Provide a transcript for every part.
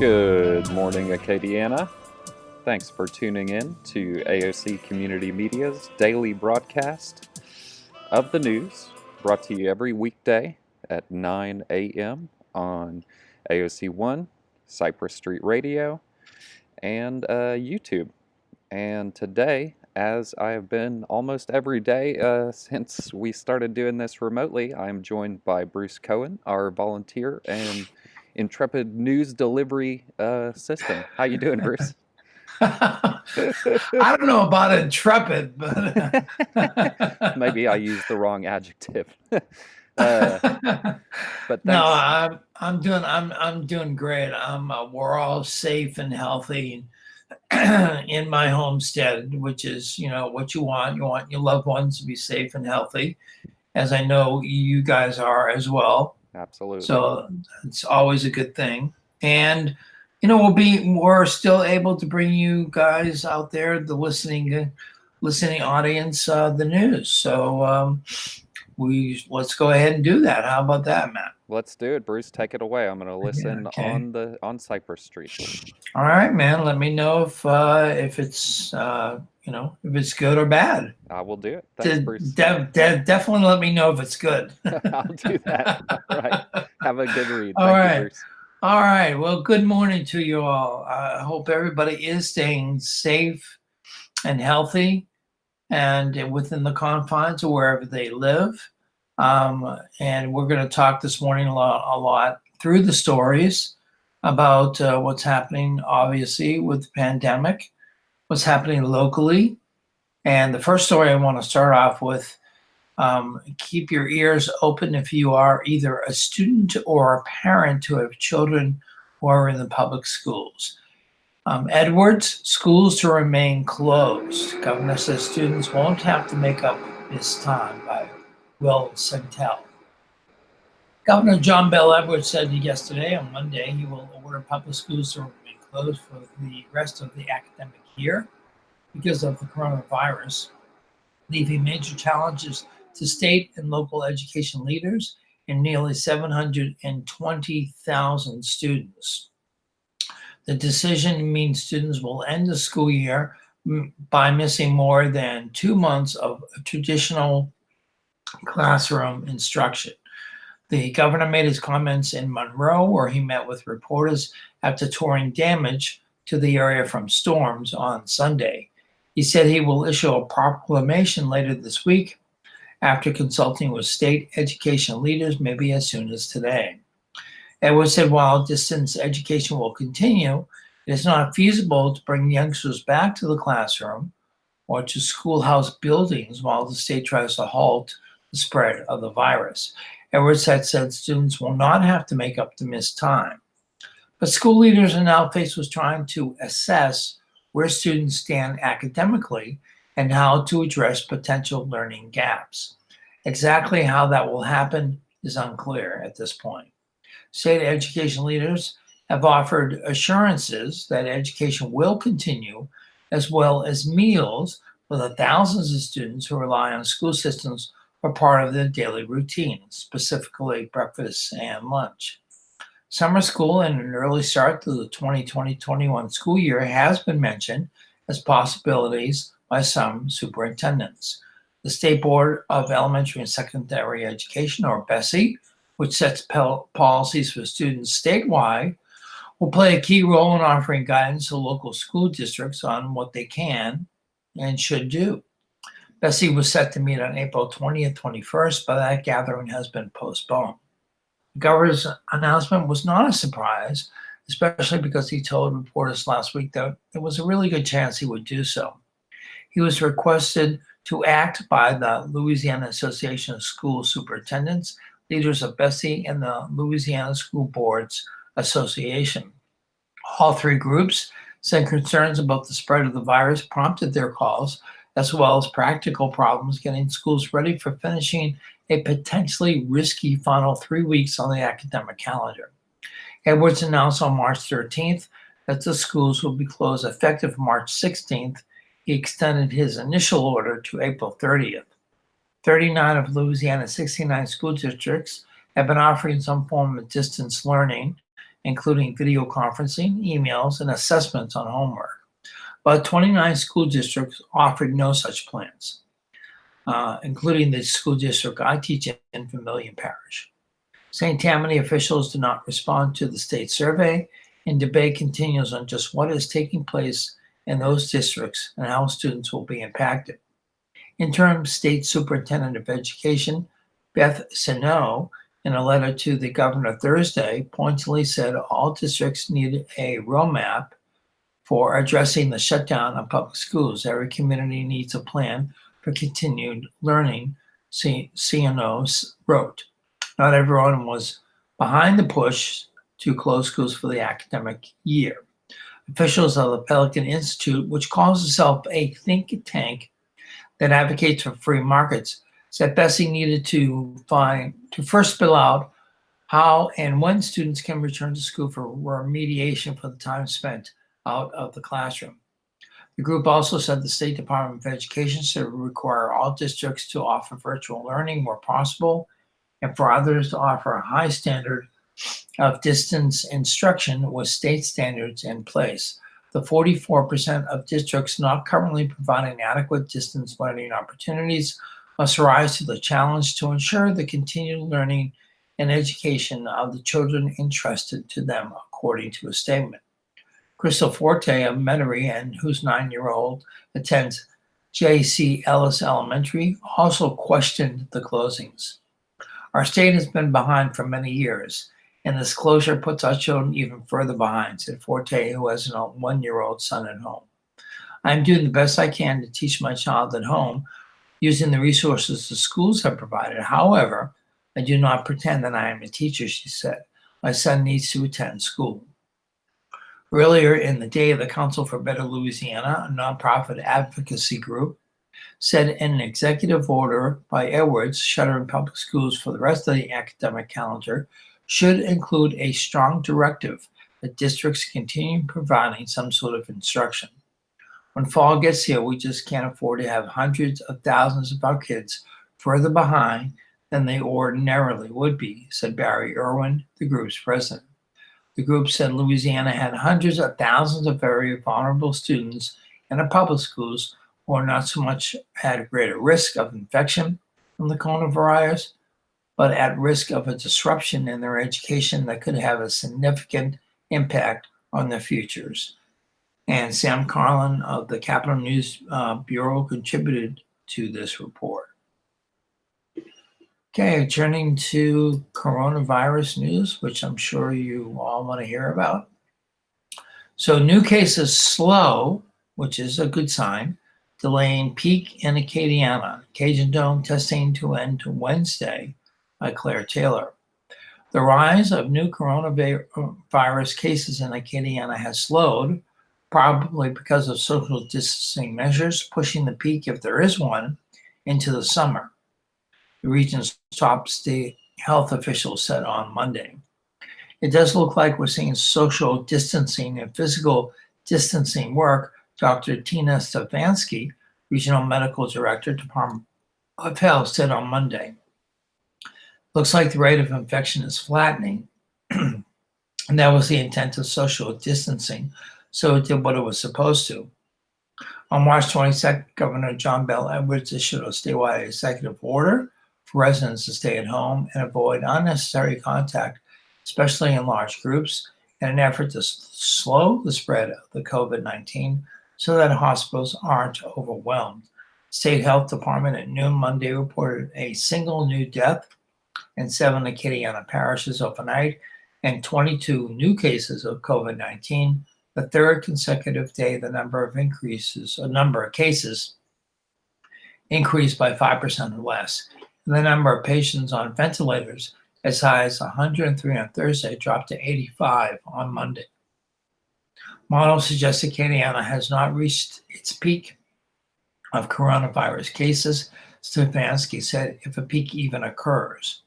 Good morning, Acadiana. Thanks for tuning in to AOC Community Media's daily broadcast of the news, brought to you every weekday at 9 a.m. on AOC 1, Cypress Street Radio, and YouTube. And today, as I have been almost every day since we started doing this remotely, I'm joined by Bruce Cohen, our volunteer and intrepid news delivery system. How you doing, Bruce? I don't know about intrepid, but maybe I used the wrong adjective. But no, I'm doing great. We're all safe and healthy in my homestead, which is what you want. You want your loved ones to be safe and healthy, as I know you guys are as well. Absolutely. So it's always a good thing. And we're still able to bring you guys out there, the listening audience, the news. So let's go ahead and do that. How about that, Matt? Let's do it, Bruce. Take it away. I'm going to listen on Cypress Street. All right, man. Let me know if it's if it's good or bad. I will do it. Thanks, Bruce. Definitely let me know if it's good. I'll do that. All right. Have a good read. Thank you, Bruce. All right. Well, good morning to you all. I hope everybody is staying safe and healthy and within the confines of wherever they live. And we're going to talk this morning a lot through the stories about what's happening, obviously, with the pandemic, what's happening locally. And the first story I want to start off with, keep your ears open if you are either a student or a parent who have children who are in the public schools. Edwards, schools to remain closed. Governor says students won't have to make up this time by Will Centel. Governor John Bel Edwards said yesterday, on Monday, he will order public schools to remain closed for the rest of the academic year because of the coronavirus, leaving major challenges to state and local education leaders and nearly 720,000 students. The decision means students will end the school year by missing more than 2 months of traditional classroom instruction. The governor made his comments in Monroe, where he met with reporters after touring damage to the area from storms on Sunday. He said he will issue a proclamation later this week after consulting with state education leaders, maybe as soon as today. Edwards said while distance education will continue, it is not feasible to bring youngsters back to the classroom or to schoolhouse buildings while the state tries to halt the spread of the virus. Edwards had said students will not have to make up the missed time. But school leaders are now faced with trying to assess where students stand academically and how to address potential learning gaps. Exactly how that will happen is unclear at this point. State education leaders have offered assurances that education will continue, as well as meals for the thousands of students who rely on school systems for part of their daily routine, specifically breakfast and lunch. Summer school and an early start to the 2020-21 school year has been mentioned as possibilities by some superintendents. The State Board of Elementary and Secondary Education, or BESE, which sets policies for students statewide, will play a key role in offering guidance to local school districts on what they can and should do. BESE was set to meet on April 20th, 21st, but that gathering has been postponed. The governor's announcement was not a surprise, especially because he told reporters last week that there was a really good chance he would do so. He was requested to act by the Louisiana Association of School Superintendents, leaders of BESE, and the Louisiana School Boards Association. All three groups said concerns about the spread of the virus prompted their calls, as well as practical problems getting schools ready for finishing a potentially risky final 3 weeks on the academic calendar. Edwards announced on March 13th that the schools will be closed effective March 16th. He extended his initial order to April 30th. 39 of Louisiana's 69 school districts have been offering some form of distance learning, including video conferencing, emails, and assessments on homework. But 29 school districts offered no such plans, including the school district I teach in, Vermilion Parish. St. Tammany officials did not respond to the state survey, and debate continues on just what is taking place in those districts and how students will be impacted. Interim State Superintendent of Education Beth Sino, in a letter to the governor Thursday, pointedly said all districts need a roadmap for addressing the shutdown of public schools. Every community needs a plan for continued learning, CNO wrote. Not everyone was behind the push to close schools for the academic year. Officials of the Pelican Institute, which calls itself a think tank that advocates for free markets, said BESE needed to first spell out how and when students can return to school for remediation for the time spent out of the classroom. The group also said the State Department of Education should require all districts to offer virtual learning where possible, and for others to offer a high standard of distance instruction with state standards in place. The 44% of districts not currently providing adequate distance learning opportunities must rise to the challenge to ensure the continued learning and education of the children entrusted to them, according to a statement. Crystal Forte of Metairie, and whose 9-year-old attends J.C. Ellis Elementary, also questioned the closings. Our state has been behind for many years, and this closure puts our children even further behind, said Forte, who has a 1-year-old son at home. I'm doing the best I can to teach my child at home using the resources the schools have provided. However, I do not pretend that I am a teacher, she said. My son needs to attend school. Earlier in the day, the Council for Better Louisiana, a nonprofit advocacy group, said in an executive order by Edwards shuttering public schools for the rest of the academic calendar should include a strong directive that districts continue providing some sort of instruction. When fall gets here, we just can't afford to have hundreds of thousands of our kids further behind than they ordinarily would be, said Barry Irwin, the group's president. The group said Louisiana had hundreds of thousands of very vulnerable students in the public schools who are not so much at greater risk of infection from the coronavirus, but at risk of a disruption in their education that could have a significant impact on their futures. And Sam Carlin of the Capitol News Bureau contributed to this report. Okay, turning to coronavirus news, which I'm sure you all want to hear about. So new cases slow, which is a good sign, delaying peak in Acadiana. Cajun Dome testing to end to Wednesday by Claire Taylor. The rise of new coronavirus cases in Acadiana has slowed, probably because of social distancing measures, pushing the peak, if there is one, into the summer. The region's top state health officials said on Monday. It does look like we're seeing social distancing and physical distancing work, Dr. Tina Stefanski, Regional Medical Director, Department of Health, said on Monday. Looks like the rate of infection is flattening, and that was the intent of social distancing, so it did what it was supposed to. On March 22nd, Governor John Bel Edwards issued a statewide executive order for residents to stay at home and avoid unnecessary contact, especially in large groups, in an effort to slow the spread of the COVID-19 so that hospitals aren't overwhelmed. State Health Department at noon Monday reported a single new death in 7 Acadiana parishes overnight and 22 new cases of COVID-19, the third consecutive day the number of cases increased by 5% or less. And the number of patients on ventilators as high as 103 on Thursday dropped to 85 on Monday. Models suggest Acadiana has not reached its peak of coronavirus cases, Stefanski said, if a peak even occurs.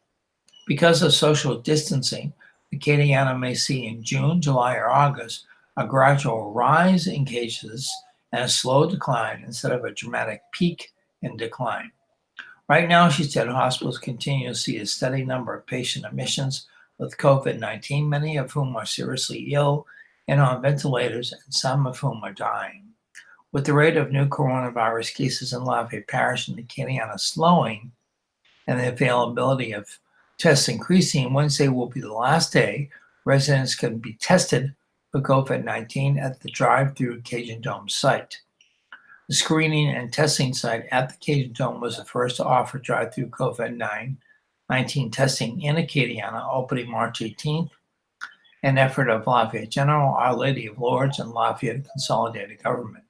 Because of social distancing, Acadiana may see in June, July, or August a gradual rise in cases and a slow decline instead of a dramatic peak in decline. Right now, she said, hospitals continue to see a steady number of patient admissions with COVID-19, many of whom are seriously ill and on ventilators, and some of whom are dying. With the rate of new coronavirus cases in Lafayette Parish and Acadiana slowing and the availability of tests increasing, Wednesday will be the last day residents can be tested for COVID-19 at the drive-through Cajun Dome site. The screening and testing site at the Cajun Dome was the first to offer drive-through COVID-19 testing in Acadiana, opening March 18th, an effort of Lafayette General, Our Lady of Lourdes, and Lafayette Consolidated Government.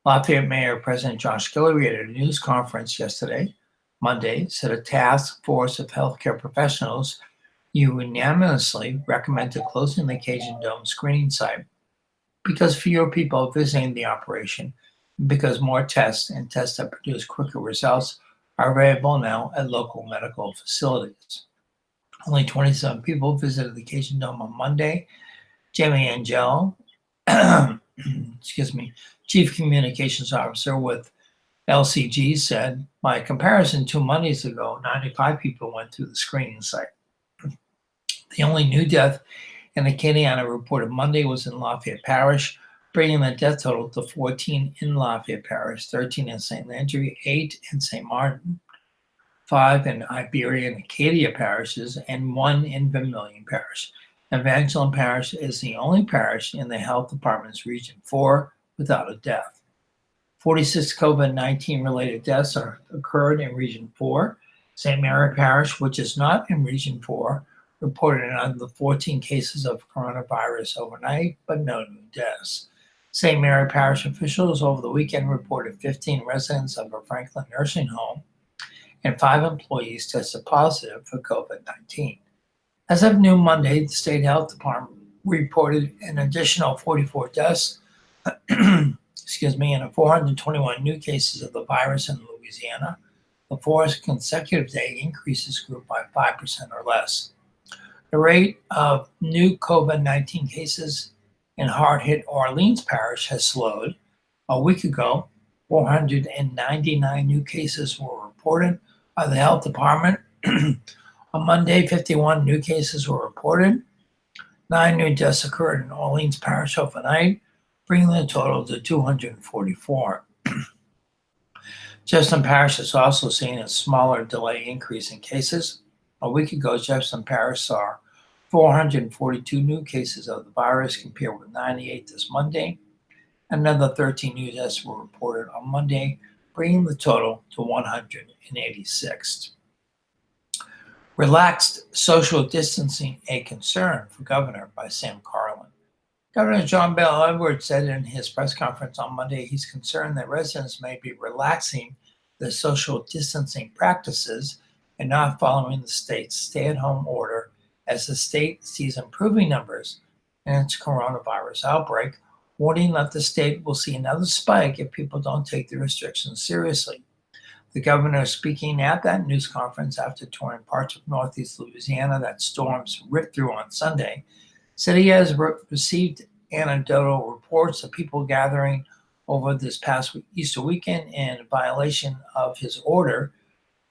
Lafayette Mayor President Josh Guillory at a news conference yesterday, Monday, said a task force of healthcare professionals unanimously recommended closing the Cajun Dome screening site because fewer people are visiting the operation, because more tests and tests that produce quicker results are available now at local medical facilities. Only 27 people visited the Cajun Dome on Monday. Jamie Angel, Chief Communications Officer with LCG, said, by comparison, 2 Mondays ago, 95 people went through the screening site. The only new death in Acadiana reported Monday was in Lafayette Parish, bringing the death total to 14 in Lafayette Parish, 13 in St. Landry, 8 in St. Martin, 5 in Iberia and Acadia parishes, and 1 in Vermilion Parish. Evangeline Parish is the only parish in the health department's Region 4 without a death. 46 COVID-19 related deaths occurred in Region 4, St. Mary Parish, which is not in Region 4, reported another 14 cases of coronavirus overnight, but no new deaths. St. Mary Parish officials over the weekend reported 15 residents of a Franklin nursing home and 5 employees tested positive for COVID-19. As of noon Monday, the state health department reported an additional 44 deaths, and 421 new cases of the virus in Louisiana. The fourth consecutive day increases grew by 5% or less. The rate of new COVID-19 cases in hard-hit Orleans Parish has slowed. A week ago, 499 new cases were reported by the health department. On Monday, 51 new cases were reported. 9 new deaths occurred in Orleans Parish overnight, bringing the total to 244. Jefferson Parish has also seen a smaller delay increase in cases. A week ago, Jefferson Parish saw 442 new cases of the virus compared with 98 this Monday. Another 13 new deaths were reported on Monday, bringing the total to 186. Relaxed social distancing a concern for Governor by Sam Carlin. Governor John Bel Edwards said in his press conference on Monday he's concerned that residents may be relaxing the social distancing practices and not following the state's stay-at-home order as the state sees improving numbers in its coronavirus outbreak, warning that the state will see another spike if people don't take the restrictions seriously. The governor, speaking at that news conference after touring parts of northeast Louisiana that storms ripped through on Sunday, said he has received anecdotal reports of people gathering over this past Easter weekend in violation of his order,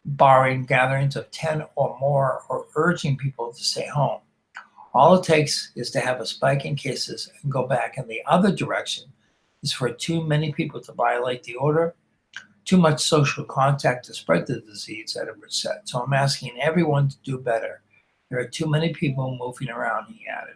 barring gatherings of 10 or more or urging people to stay home. All it takes is to have a spike in cases and go back in the other direction is for too many people to violate the order, too much social contact to spread the disease, Edwards said. So I'm asking everyone to do better. There are too many people moving around, he added.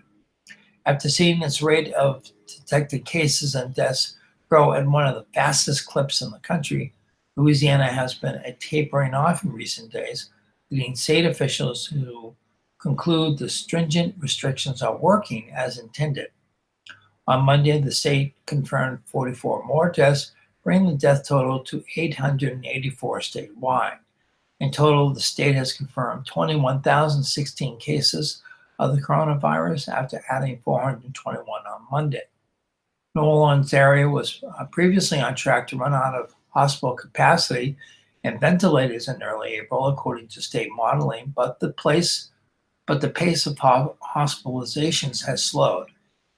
After seeing its rate of detected cases and deaths grow at one of the fastest clips in the country, Louisiana has been a tapering off in recent days, leading state officials who conclude the stringent restrictions are working as intended. On Monday, the state confirmed 44 more deaths, bringing the death total to 884 statewide. In total, the state has confirmed 21,016 cases of the coronavirus after adding 421 on Monday. New Orleans area was previously on track to run out of hospital capacity and ventilators in early April, according to state modeling, but the pace of hospitalizations has slowed.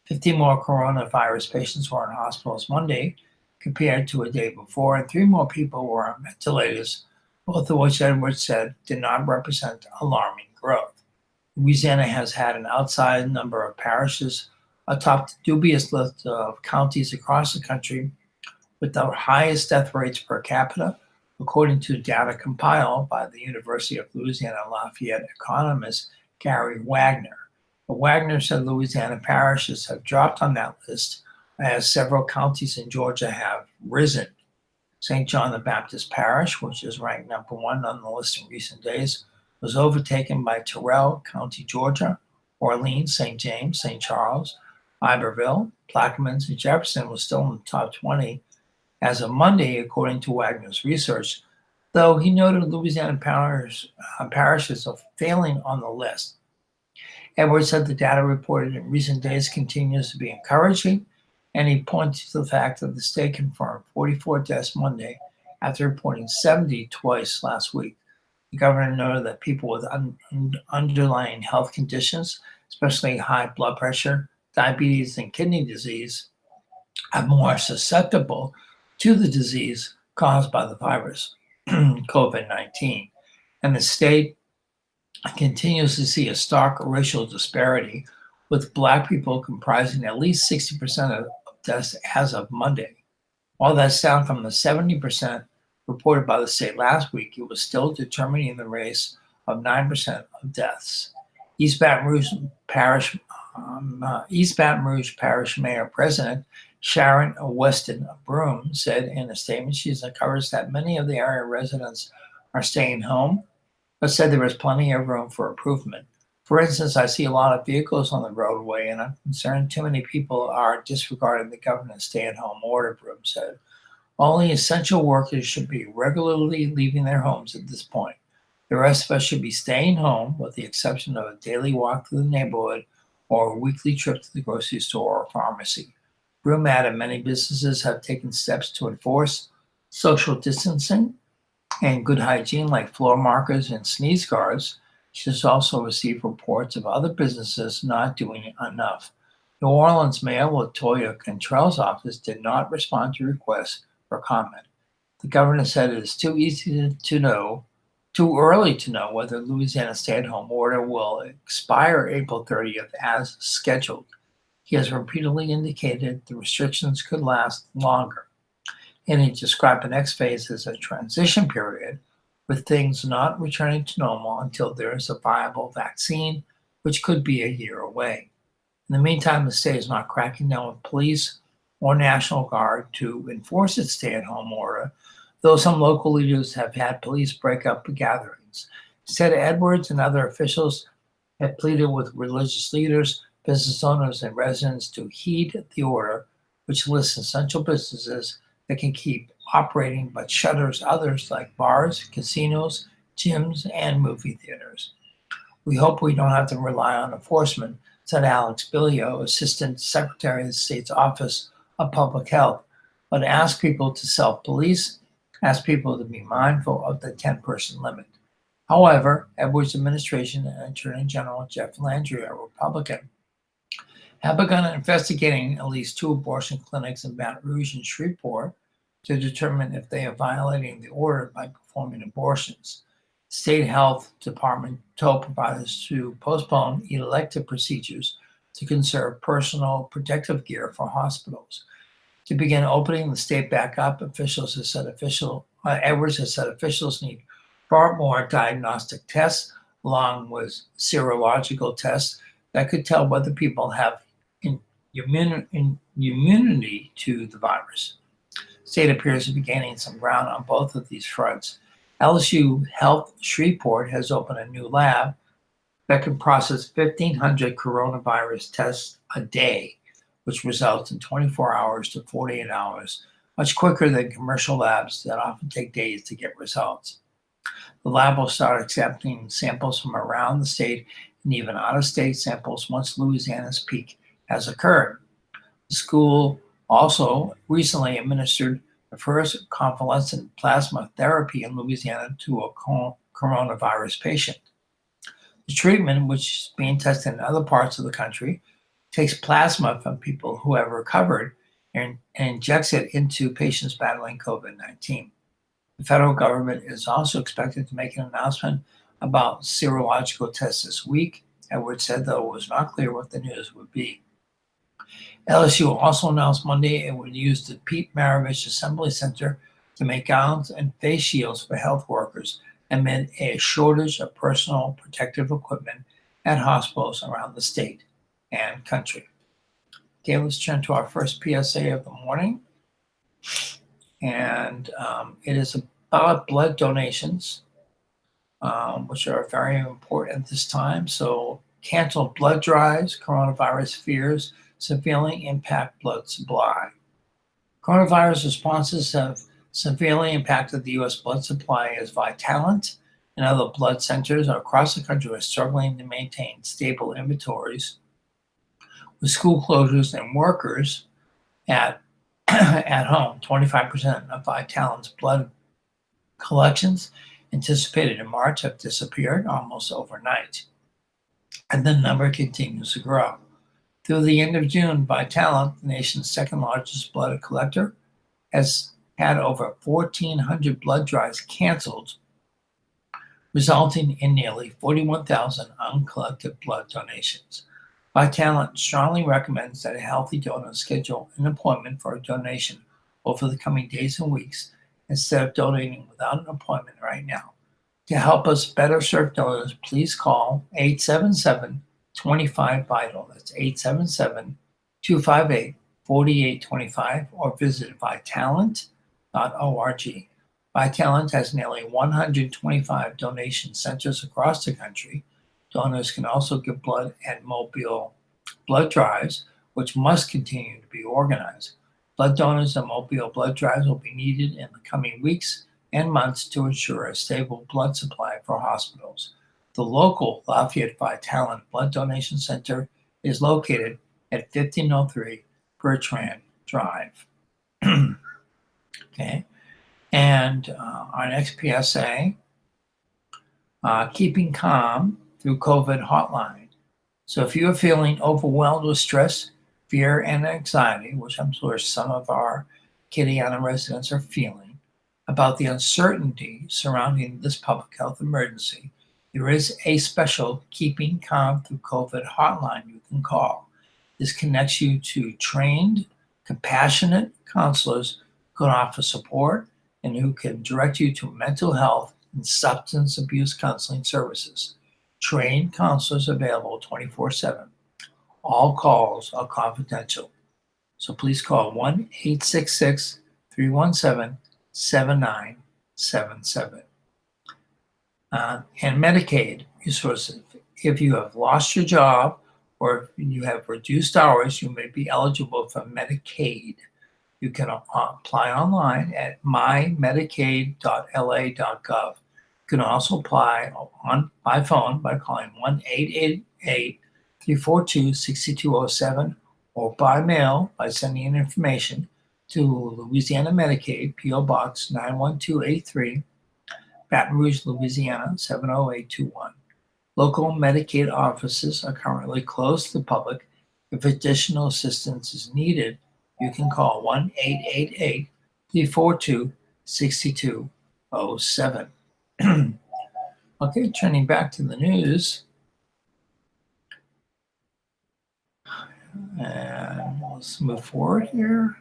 50 more coronavirus patients were in hospitals Monday compared to a day before, and 3 more people were on ventilators, both of which Edwards said did not represent alarming growth. Louisiana has had an outsized number of parishes atop the dubious list of counties across the country with the highest death rates per capita, according to data compiled by the University of Louisiana Lafayette economist Gary Wagner. But Wagner said Louisiana parishes have dropped on that list as several counties in Georgia have risen. St. John the Baptist Parish, which is ranked number 1 on the list in recent days, was overtaken by Terrell County, Georgia, Orleans, St. James, St. Charles, Iberville, Plaquemines, and Jefferson was still in the top 20 as of Monday, according to Wagner's research, though he noted Louisiana parishes are failing on the list. Edwards said the data reported in recent days continues to be encouraging, and he pointed to the fact that the state confirmed 44 deaths Monday after reporting 70 twice last week. The governor noted that people with underlying health conditions, especially high blood pressure, diabetes, and kidney disease, are more susceptible to the disease caused by the virus, COVID-19. And the state continues to see a stark racial disparity, with Black people comprising at least 60% of deaths as of Monday. While that's down from the 70% reported by the state last week, it was still determining the race of 9% of deaths. East Baton Rouge Parish Mayor President Sharon Weston Broom said in a statement she's encouraged that many of the area residents are staying home but said there is plenty of room for improvement. For instance, I see a lot of vehicles on the roadway, and I'm concerned too many people are disregarding the governor's stay-at-home order, Broom said. Only essential workers should be regularly leaving their homes at this point. The rest of us should be staying home, with the exception of a daily walk through the neighborhood or a weekly trip to the grocery store or pharmacy. Broom added many businesses have taken steps to enforce social distancing and good hygiene, like floor markers and sneeze guards. She has also received reports of other businesses not doing enough. New Orleans Mayor Latoya Cantrell's office did not respond to requests for comment. The governor said it is too early to know whether Louisiana's stay-at-home order will expire April 30th as scheduled. He has repeatedly indicated the restrictions could last longer, and he described the next phase as a transition period, with things not returning to normal until there is a viable vaccine, which could be a year away. In the meantime, the state is not cracking down with police or National Guard to enforce its stay-at-home order, though some local leaders have had police break up gatherings. Instead, Edwards and other officials have pleaded with religious leaders, business owners, and residents to heed the order, which lists essential businesses that can keep operating but shutters others like bars, casinos, gyms, and movie theaters. We hope we don't have to rely on enforcement, said Alex Billio, Assistant Secretary of the State's Office of Public Health, but ask people to self-police, ask people to be mindful of the 10-person limit. However, Edwards' administration and Attorney General Jeff Landry, a Republican, have begun investigating at least 2 abortion clinics in Baton Rouge and Shreveport to determine if they are violating the order by performing abortions. The State Health Department told providers to postpone elective procedures to conserve personal protective gear for hospitals. To begin opening the state back up, Edwards has said officials need far more diagnostic tests, along with serological tests that could tell whether people have immunity to the virus. The state appears to be gaining some ground on both of these fronts. LSU Health Shreveport has opened a new lab that can process 1,500 coronavirus tests a day, which results in 24 hours to 48 hours, much quicker than commercial labs that often take days to get results. The lab will start accepting samples from around the state and even out-of-state samples once Louisiana's peak has occurred. The school also recently administered the first convalescent plasma therapy in Louisiana to a coronavirus patient. The treatment, which is being tested in other parts of the country, takes plasma from people who have recovered and injects it into patients battling COVID-19. The federal government is also expected to make an announcement about serological tests this week. Edwards said, though it was not clear what the news would be. LSU also announced Monday it would use the Pete Maravich Assembly Center to make gowns and face shields for health workers amid a shortage of personal protective equipment at hospitals around the state and country. Okay, let's turn to our first PSA of the morning. And it is about blood donations, which are very important at this time. So canceled blood drives, coronavirus fears severely impact blood supply. Coronavirus responses have severely impacted the U.S. blood supply as Vitalant and other blood centers across the country are struggling to maintain stable inventories, with school closures and workers at home. 25% of Vitalant's blood collections anticipated in March have disappeared almost overnight, and the number continues to grow. Through the end of June, Vitalant, the nation's second largest blood collector, has had over 1,400 blood drives canceled, resulting in nearly 41,000 uncollected blood donations. Vitalant strongly recommends that a healthy donor schedule an appointment for a donation over the coming days and weeks instead of donating without an appointment right now. To help us better serve donors, please call 877-25-VITAL. That's 877-258-4825 or visit vitalant.org. Vitalant has nearly 125 donation centers across the country. Donors can also give blood at mobile blood drives, which must continue to be organized. Blood donors and mobile blood drives will be needed in the coming weeks and months to ensure a stable blood supply for hospitals. The local Lafayette Vitalant Blood Donation Center is located at 1503 Bertrand Drive. Okay. And our next PSA, keeping calm through COVID hotline. So if you are feeling overwhelmed with stress, fear, and anxiety, which I'm sure some of our Acadiana residents are feeling, about the uncertainty surrounding this public health emergency, there is a special Keeping Calm Through COVID hotline you can call. This connects you to trained, compassionate counselors who can offer support and who can direct you to mental health and substance abuse counseling services. Trained counselors available 24/7. All calls are confidential. So please call 1-866-317-7977. And Medicaid resources. If you have lost your job or if you have reduced hours, you may be eligible for Medicaid. You can apply online at mymedicaid.la.gov. You can also apply by phone by calling 1-888-342-6207 or by mail by sending in information to Louisiana Medicaid, P.O. Box 91283, Baton Rouge, Louisiana 70821. Local Medicaid offices are currently closed to the public. If additional assistance is needed, you can call 1-888-342-6207. Okay, turning back to the news. And let's move forward here.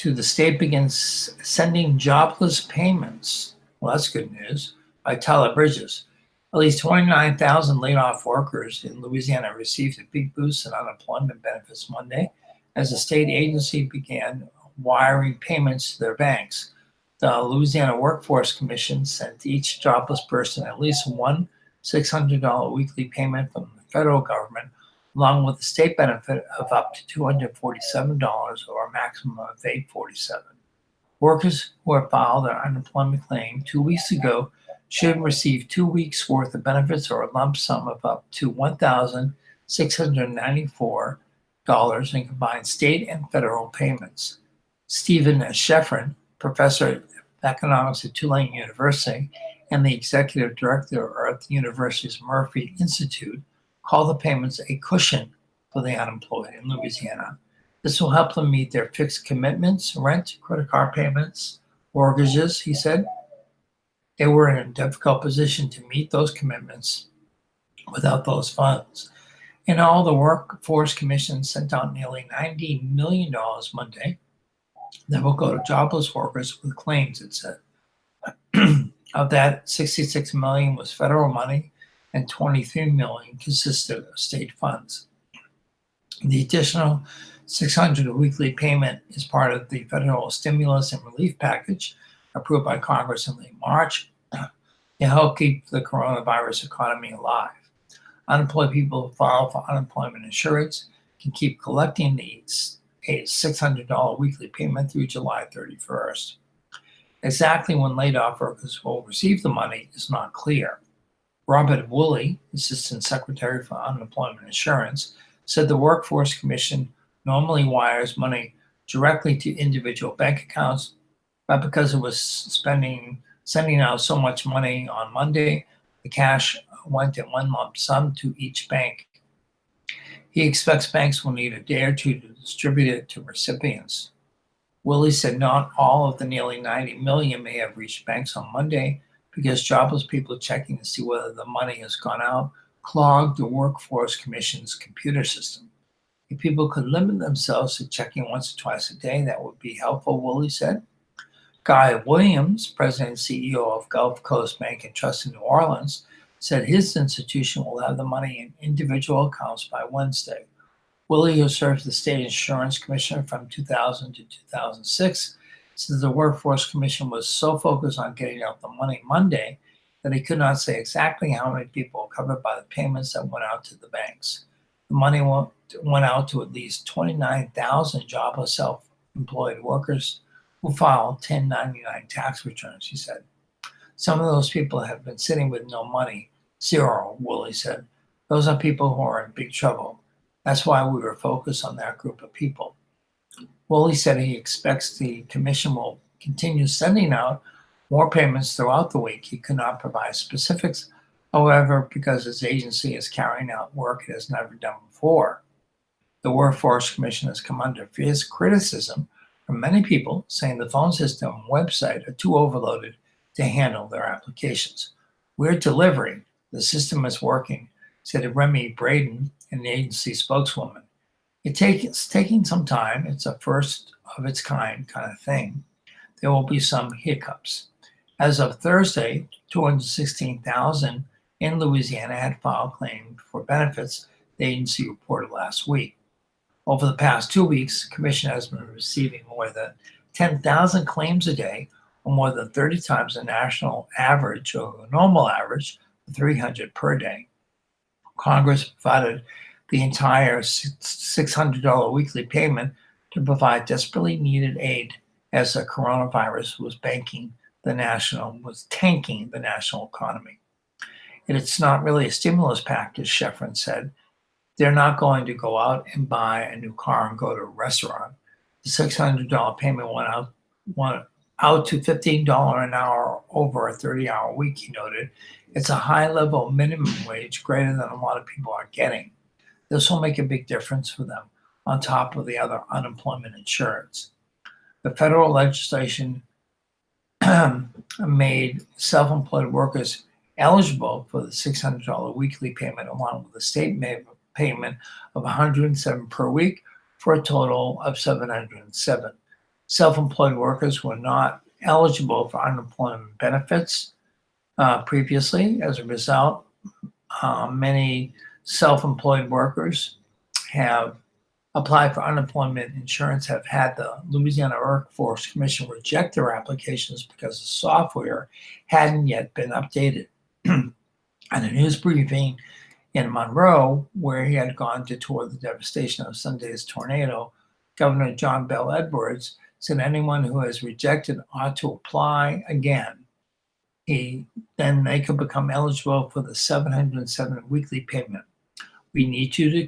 The state begins sending jobless payments. Well, that's good news. By Tyler Bridges. At least 29,000 laid-off workers in Louisiana received a big boost in unemployment benefits Monday as the state agency began wiring payments to their banks. The Louisiana Workforce Commission sent each jobless person at least one $600 weekly payment from the federal government, along with a state benefit of up to $247 or a maximum of $847. Workers who have filed their unemployment claim 2 weeks ago should receive 2 weeks' worth of benefits or a lump sum of up to $1,694 in combined state and federal payments. Stephen Sheffrin, professor of economics at Tulane University and the executive director at the university's Murphy Institute, call the payments a cushion for the unemployed in Louisiana. This will help them meet their fixed commitments, rent, credit card payments, mortgages, he said. They were in a difficult position to meet those commitments without those funds. In all, the Workforce Commission sent out nearly $90 million Monday that will go to jobless workers with claims, it said. Of that, $66 million was federal money and $23 million consisted of state funds. The additional $600 weekly payment is part of the federal stimulus and relief package approved by Congress in late March to help keep the coronavirus economy alive. Unemployed people who file for unemployment insurance can keep collecting the $600 weekly payment through July 31st. Exactly when laid-off workers will receive the money is not clear. Robert Woolley, Assistant Secretary for Unemployment Insurance, said the Workforce Commission normally wires money directly to individual bank accounts, but because it was sending out so much money on Monday, the cash went in one lump sum to each bank. He expects banks will need a day or two to distribute it to recipients. Willie said not all of the nearly $90 million may have reached banks on Monday because jobless people checking to see whether the money has gone out clogged the Workforce Commission's computer system. If people could limit themselves to checking once or twice a day, that would be helpful, Willie said. Guy Williams, president and CEO of Gulf Coast Bank and Trust in New Orleans, said his institution will have the money in individual accounts by Wednesday. Willie, who served as the state insurance commissioner from 2000 to 2006, said the Workforce Commission was so focused on getting out the money Monday that he could not say exactly how many people were covered by the payments that went out to the banks. The money went out to at least 29,000 jobless self-employed workers who filed 1099 tax returns, he said. Some of those people have been sitting with no money. Zero, Willie said. Those are people who are in big trouble. That's why we were focused on that group of people. Willie said he expects the commission will continue sending out more payments throughout the week. He could not provide specifics, however, because his agency is carrying out work it has never done before. The Workforce Commission has come under fierce criticism from many people, saying the phone system and website are too overloaded to handle their applications. We're delivering. The system is working, said Remy Braden, an agency spokeswoman. It's taking some time. It's a first of its kind of thing. There will be some hiccups. As of Thursday, 216,000 in Louisiana had filed claims for benefits, the agency reported last week. Over the past 2 weeks, the commission has been receiving more than 10,000 claims a day, or more than 30 times the national average or a normal average of 300 per day. Congress provided the entire $600 weekly payment to provide desperately needed aid as the coronavirus was tanking the national economy. And it's not really a stimulus package, Sheffrin said. They're not going to go out and buy a new car and go to a restaurant. The $600 payment went out to $15 an hour over a 30-hour week, he noted. It's a high-level minimum wage greater than a lot of people are getting. This will make a big difference for them, on top of the other unemployment insurance. The federal legislation made self-employed workers eligible for the $600 weekly payment, along with the state payment of $107 per week, for a total of $707. Self-employed workers were not eligible for unemployment benefits previously. As a result, many self-employed workers have applied for unemployment insurance, have had the Louisiana Workforce Commission reject their applications because the software hadn't yet been updated. At a news briefing in Monroe, where he had gone to tour the devastation of Sunday's tornado, Governor John Bel Edwards said anyone who has rejected ought to apply again. Then they could become eligible for the $707 weekly payment. We need you to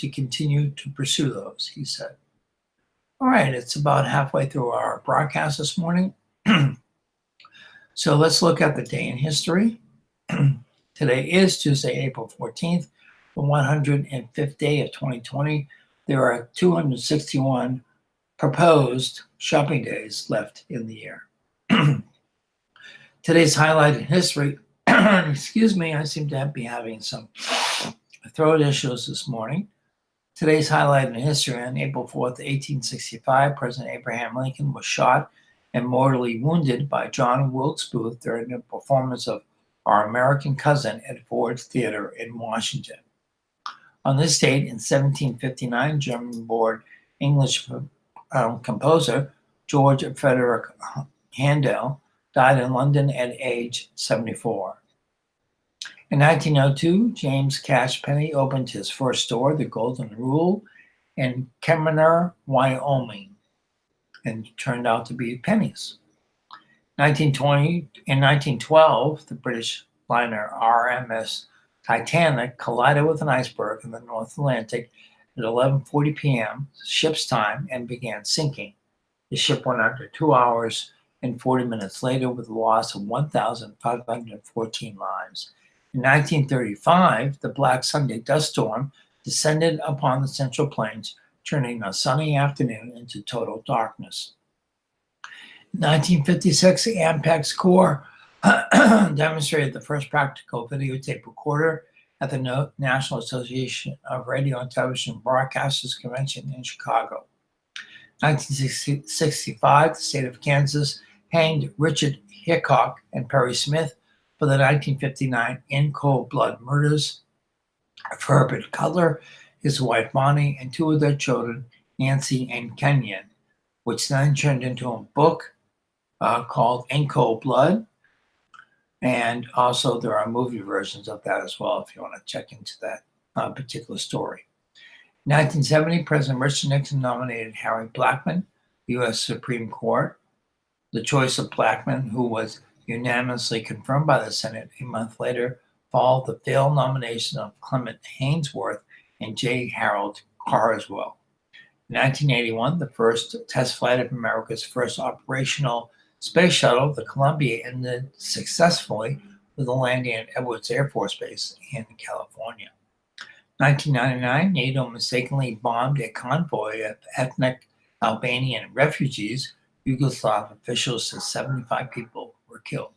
continue to pursue those, he said. All right, it's about halfway through our broadcast this morning. So let's look at the day in history. Today is Tuesday, April 14th, the 105th day of 2020. There are 261 proposed shopping days left in the year. Today's highlight in history, excuse me, I seem to be having some throat issues this morning. Today's highlight in history: on April 4th, 1865, President Abraham Lincoln was shot and mortally wounded by John Wilkes Booth during the performance of Our American Cousin at Ford's Theater in Washington. On this date, in 1759, German-born English composer George Frederick Handel died in London at age 74. In 1902, James Cash Penney opened his first store, the Golden Rule, in Kemmerer, Wyoming, and turned out to be pennies. In 1912, the British liner RMS Titanic collided with an iceberg in the North Atlantic at 11:40 p.m. ship's time and began sinking. The ship went under 2 hours and 40 minutes later with a loss of 1,514 lives. In 1935, the Black Sunday dust storm descended upon the Central Plains, turning a sunny afternoon into total darkness. In 1956, the Ampex Corps demonstrated the first practical videotape recorder at the National Association of Radio and Television Broadcasters Convention in Chicago. 1965, the state of Kansas hanged Richard Hickok and Perry Smith for the 1959 in cold blood murders of Herbert Cutler, his wife Bonnie, and two of their children, Nancy and Kenyon, which then turned into a book called In Cold Blood. And also there are movie versions of that as well if you want to check into that particular story. In 1970, President Richard Nixon nominated Harry Blackmun, U.S. Supreme Court. The choice of Blackmun, who was unanimously confirmed by the Senate a month later, followed the failed nomination of Clement Haynsworth and J. Harold Carswell. In 1981, the first test flight of America's first operational space shuttle, the Columbia, ended successfully with a landing at Edwards Air Force Base in California. 1999, NATO mistakenly bombed a convoy of ethnic Albanian refugees. Yugoslav officials said 75 people were killed.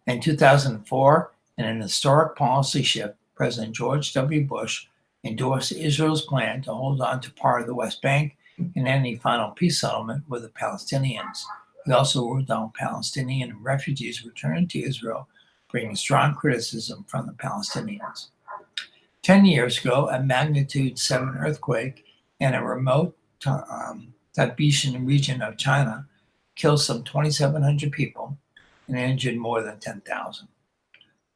In 2004, in an historic policy shift, President George W. Bush endorsed Israel's plan to hold on to part of the West Bank and any final peace settlement with the Palestinians. He also ruled on Palestinian refugees returning to Israel, bringing strong criticism from the Palestinians. 10 years ago, a magnitude 7 earthquake in a remote Tibetan region of China killed some 2,700 people and injured more than 10,000.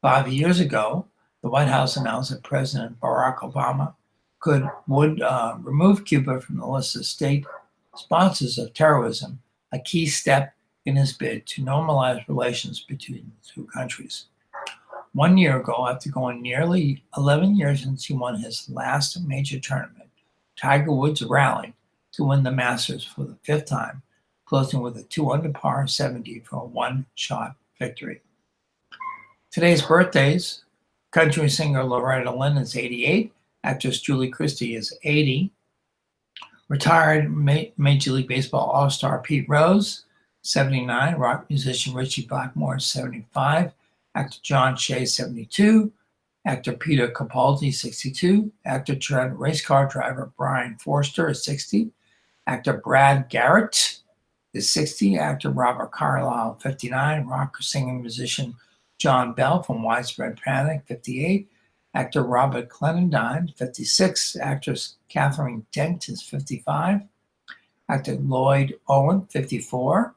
5 years ago, the White House announced that President Barack Obama would remove Cuba from the list of state sponsors of terrorism, a key step in his bid to normalize relations between the two countries. 1 year ago, after going nearly 11 years since he won his last major tournament, Tiger Woods rallied to win the Masters for the fifth time, closing with a 2-under par 70 for a one-shot victory. Today's birthdays: country singer Loretta Lynn is 88, actress Julie Christie is 80, retired Major League Baseball All-Star Pete Rose, 79, rock musician Richie Blackmore, 75, actor John Shea, 72, actor Peter Capaldi, 62, actor turned race car driver Brian Forster is 60, actor Brad Garrett is 60, actor Robert Carlyle, 59, rock singer musician John Bell from Widespread Panic, 58, actor Robert Clenendine, 56, actress Catherine Dent is 55, actor Lloyd Owen, 54,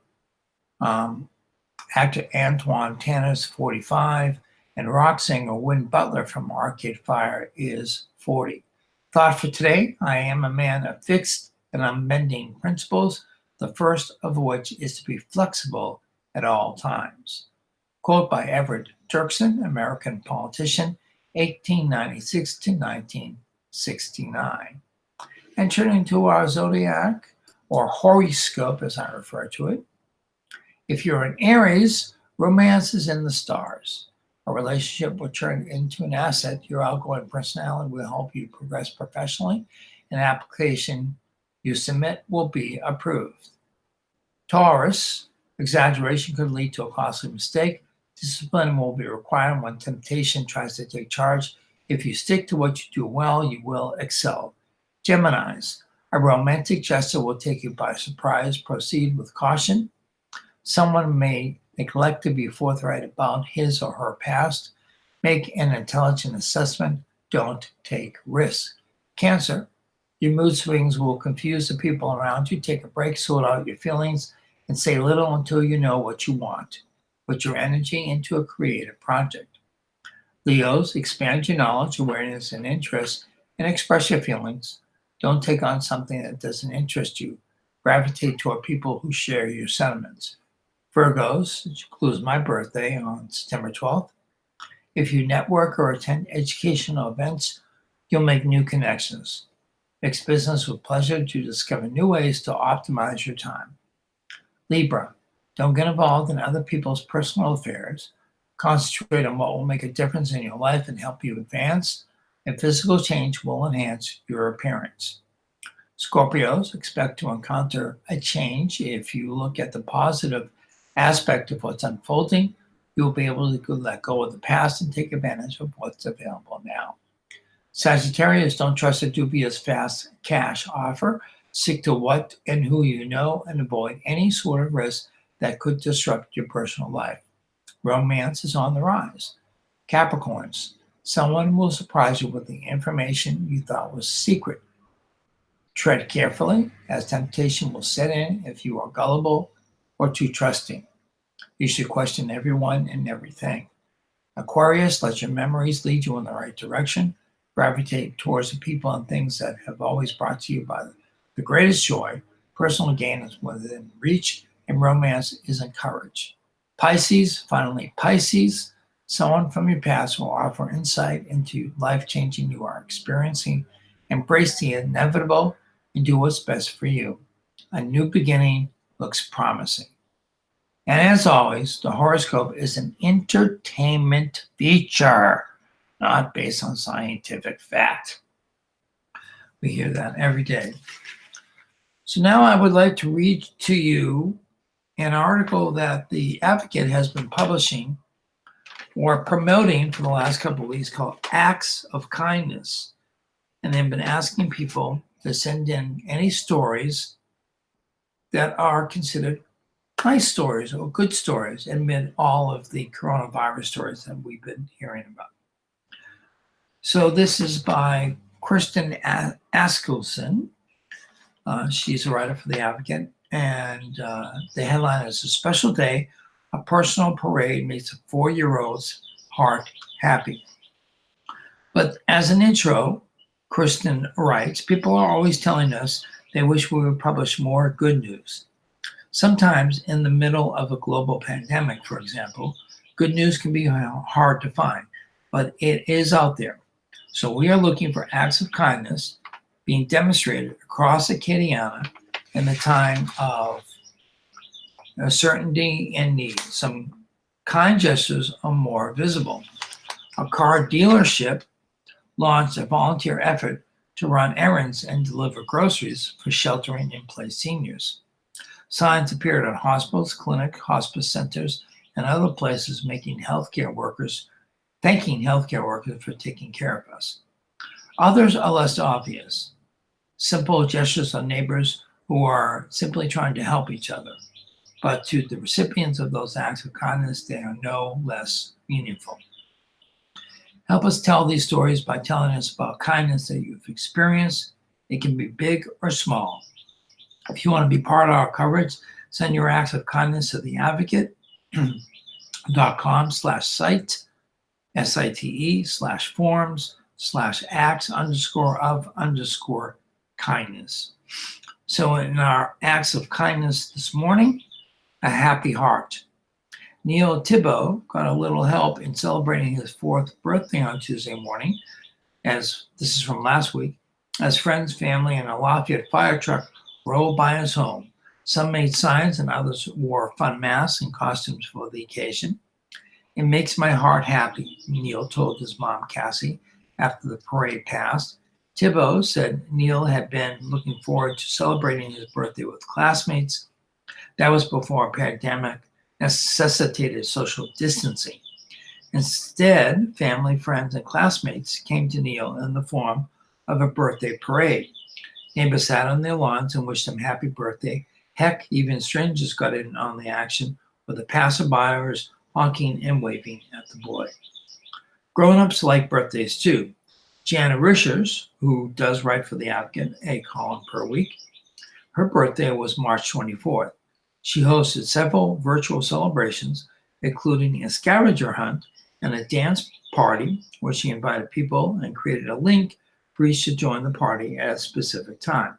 actor Antoine Tanner's 45, and rock singer Win Butler from Arcade Fire is 40. Thought for today: I am a man of fixed and unbending principles, the first of which is to be flexible at all times. Quote by Everett Dirksen, American politician, 1896 to 1969. And turning to our zodiac, or horoscope as I refer to it. If you're an Aries, romance is in the stars. A relationship will turn into an asset. Your outgoing personality will help you progress professionally. An application you submit will be approved. Taurus, exaggeration could lead to a costly mistake. Discipline will be required when temptation tries to take charge. If you stick to what you do well, you will excel. Geminis, a romantic gesture will take you by surprise. Proceed with caution. Someone may neglect to be forthright about his or her past. Make an intelligent assessment. Don't take risks. Cancer, your mood swings will confuse the people around you. Take a break, sort out your feelings, and say little until you know what you want. Put your energy into a creative project. Leos, expand your knowledge, awareness, and interest, and express your feelings. Don't take on something that doesn't interest you. Gravitate toward people who share your sentiments. Virgos, which includes my birthday on September 12th. If you network or attend educational events, you'll make new connections. Mix business with pleasure to discover new ways to optimize your time. Libra, don't get involved in other people's personal affairs. Concentrate on what will make a difference in your life and help you advance, and physical change will enhance your appearance. Scorpios, expect to encounter a change. If you look at the positive aspect of what's unfolding, you'll be able to let go of the past and take advantage of what's available now. Sagittarius, don't trust a dubious fast cash offer. Stick to what and who you know and avoid any sort of risk that could disrupt your personal life. Romance is on the rise. Capricorns, Someone will surprise you with the information you thought was secret. Tread carefully, as temptation will set in if you are gullible or too trusting. You should question everyone and everything. Aquarius, let your memories lead you in the right direction. Gravitate towards the people and things that have always brought to you by the greatest joy. Personal gain is within reach, and romance is encouraged. Pisces, finally, Pisces, someone from your past will offer insight into life-changing you are experiencing. Embrace the inevitable and do what's best for you. A new beginning looks promising. And as always, the horoscope is an entertainment feature, not based on scientific fact. We hear that every day. So now I would like to read to you an article that the Advocate has been publishing or promoting for the last couple of weeks called Acts of Kindness. And they've been asking people to send in any stories that are considered nice stories or good stories amid all of the coronavirus stories that we've been hearing about. So this is by Kristen Askelson. She's a writer for The Advocate, and the headline is "A Special Day, a Personal Parade Makes a 4-year-old's Heart Happy." But as an intro, Kristen writes, people are always telling us they wish we would publish more good news. Sometimes in the middle of a global pandemic, for example, good news can be hard to find, but it is out there. So we are looking for acts of kindness being demonstrated across Acadiana in the time of uncertainty and need. Some kind gestures are more visible. A car dealership launched a volunteer effort to run errands and deliver groceries for sheltering in place seniors. Signs appeared at hospitals, clinics, hospice centers, and other places thanking healthcare workers for taking care of us. Others are less obvious. Simple gestures on neighbors who are simply trying to help each other. But to the recipients of those acts of kindness, they are no less meaningful. Help us tell these stories by telling us about kindness that you've experienced. It can be big or small. If you want to be part of our coverage, send your acts of kindness to theadvocate.com/site, site/forms/acts_of_kindness. So in our acts of kindness this morning, a happy heart. Neil Thibault got a little help in celebrating his 4th birthday on Tuesday morning, as this is from last week, as friends, family, and a Lafayette fire truck rolled by his home. Some made signs and others wore fun masks and costumes for the occasion. It makes my heart happy, Neil told his mom, Cassie, after the parade passed. Thibault said Neil had been looking forward to celebrating his birthday with classmates. That was before a pandemic necessitated social distancing. Instead, family, friends, and classmates came to Neil in the form of a birthday parade. Neighbors sat on their lawns and wished him happy birthday. Heck, even strangers got in on the action, with the passerbyers honking and waving at the boy. Grown-ups like birthdays too. Jana Richers, who does write for The Advocate, a column per week, her birthday was March 24th. She hosted several virtual celebrations, including a scavenger hunt and a dance party where she invited people and created a link for each to join the party at a specific time.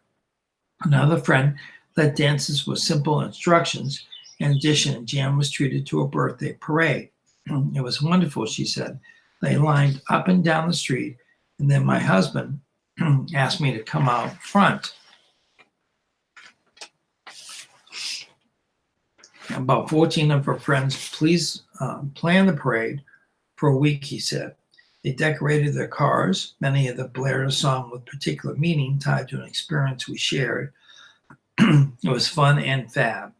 Another friend led dances with simple instructions. In addition, Jan was treated to a birthday parade. It was wonderful, she said. They lined up and down the street, and then my husband asked me to come out front. About 14 of her friends planned the parade for a week, he said. They decorated their cars. Many of them blared a song with particular meaning tied to an experience we shared. It was fun and fab,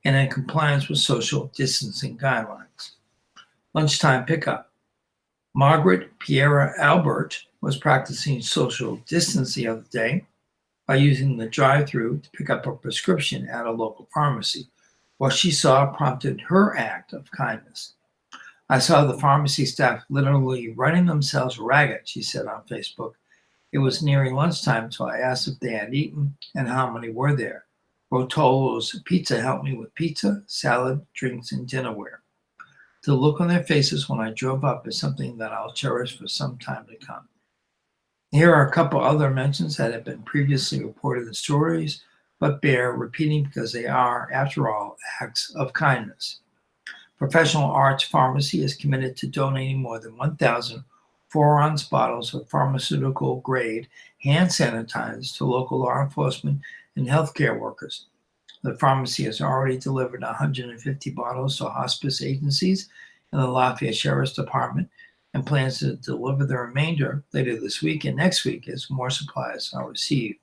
and in compliance with social distancing guidelines. Lunchtime pickup. Margaret Piera Albert was practicing social distance the other day by using the drive-thru to pick up a prescription at a local pharmacy. What she saw prompted her act of kindness. I saw the pharmacy staff literally running themselves ragged, she said on Facebook. It was nearing lunchtime, so I asked if they had eaten and how many were there. Rotolo's Pizza helped me with pizza, salad, drinks, and dinnerware. The look on their faces when I drove up is something that I'll cherish for some time to come. Here are a couple other mentions that have been previously reported in stories, but bear repeating because they are, after all, acts of kindness. Professional Arts Pharmacy is committed to donating more than 1,000 4-ounce bottles of pharmaceutical-grade hand sanitizer to local law enforcement and healthcare workers. The pharmacy has already delivered 150 bottles to hospice agencies and the Lafayette Sheriff's Department and plans to deliver the remainder later this week and next week as more supplies are received.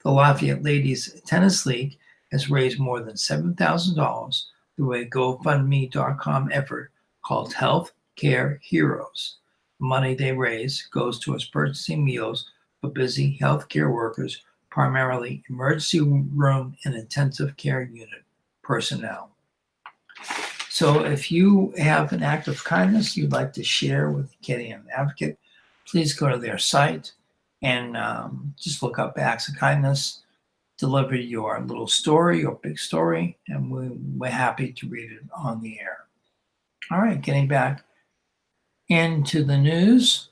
The Lafayette Ladies Tennis League has raised more than $7,000 through a GoFundMe.com effort called Health Care Heroes. The money they raise goes towards purchasing meals for busy healthcare workers, primarily emergency room and intensive care unit personnel. So if you have an act of kindness you'd like to share with Acadiana Advocate, please go to their site and just look up Acts of Kindness, deliver your little story or big story, and we're happy to read it on the air. All right, getting back into the news.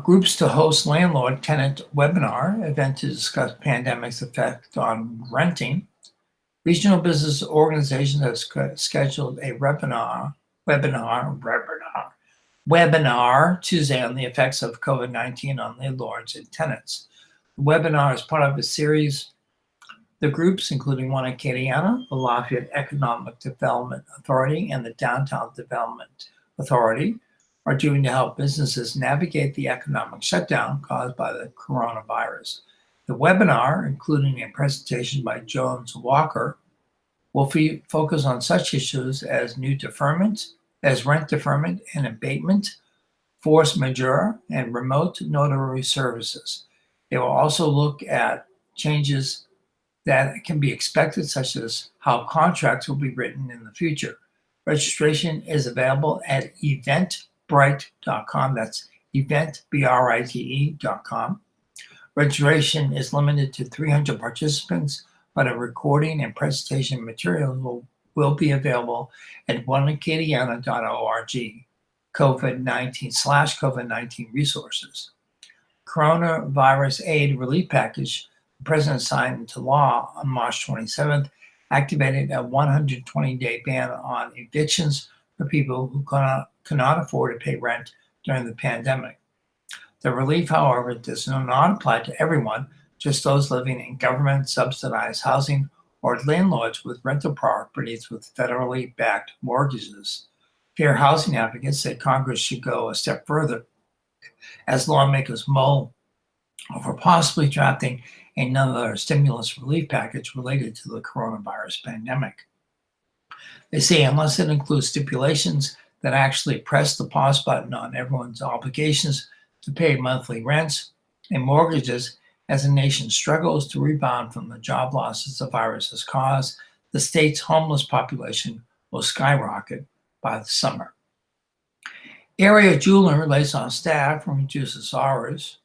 Groups to host landlord-tenant webinar event to discuss pandemic's effect on renting. Regional business organizations have scheduled a webinar Tuesday on the effects of COVID-19 on landlords and tenants. The webinar is part of a series. The groups, including one in Acadiana, the Lafayette Economic Development Authority, and the Downtown Development Authority, are doing to help businesses navigate the economic shutdown caused by the coronavirus. The webinar, including a presentation by Jones Walker, will focus on such issues as rent deferment and abatement, force majeure, and remote notary services. They will also look at changes that can be expected, such as how contracts will be written in the future. Registration is available at eventbrite.com. That's eventbrite.com. Registration is limited to 300 participants, but a recording and presentation material will be available at oneacadiana.org, COVID-19 resources. Coronavirus aid relief package the president signed into law on March 27th activated a 120-day ban on evictions for people who cannot afford to pay rent during the pandemic. The relief, however, does not apply to everyone, just those living in government-subsidized housing or landlords with rental properties with federally backed mortgages. Fair housing advocates say Congress should go a step further as lawmakers mull over possibly drafting another stimulus relief package related to the coronavirus pandemic. They say unless it includes stipulations that actually press the pause button on everyone's obligations to pay monthly rents and mortgages as the nation struggles to rebound from the job losses the virus has caused, the state's homeless population will skyrocket by the summer. Area jeweler lays on staff and reduces hours.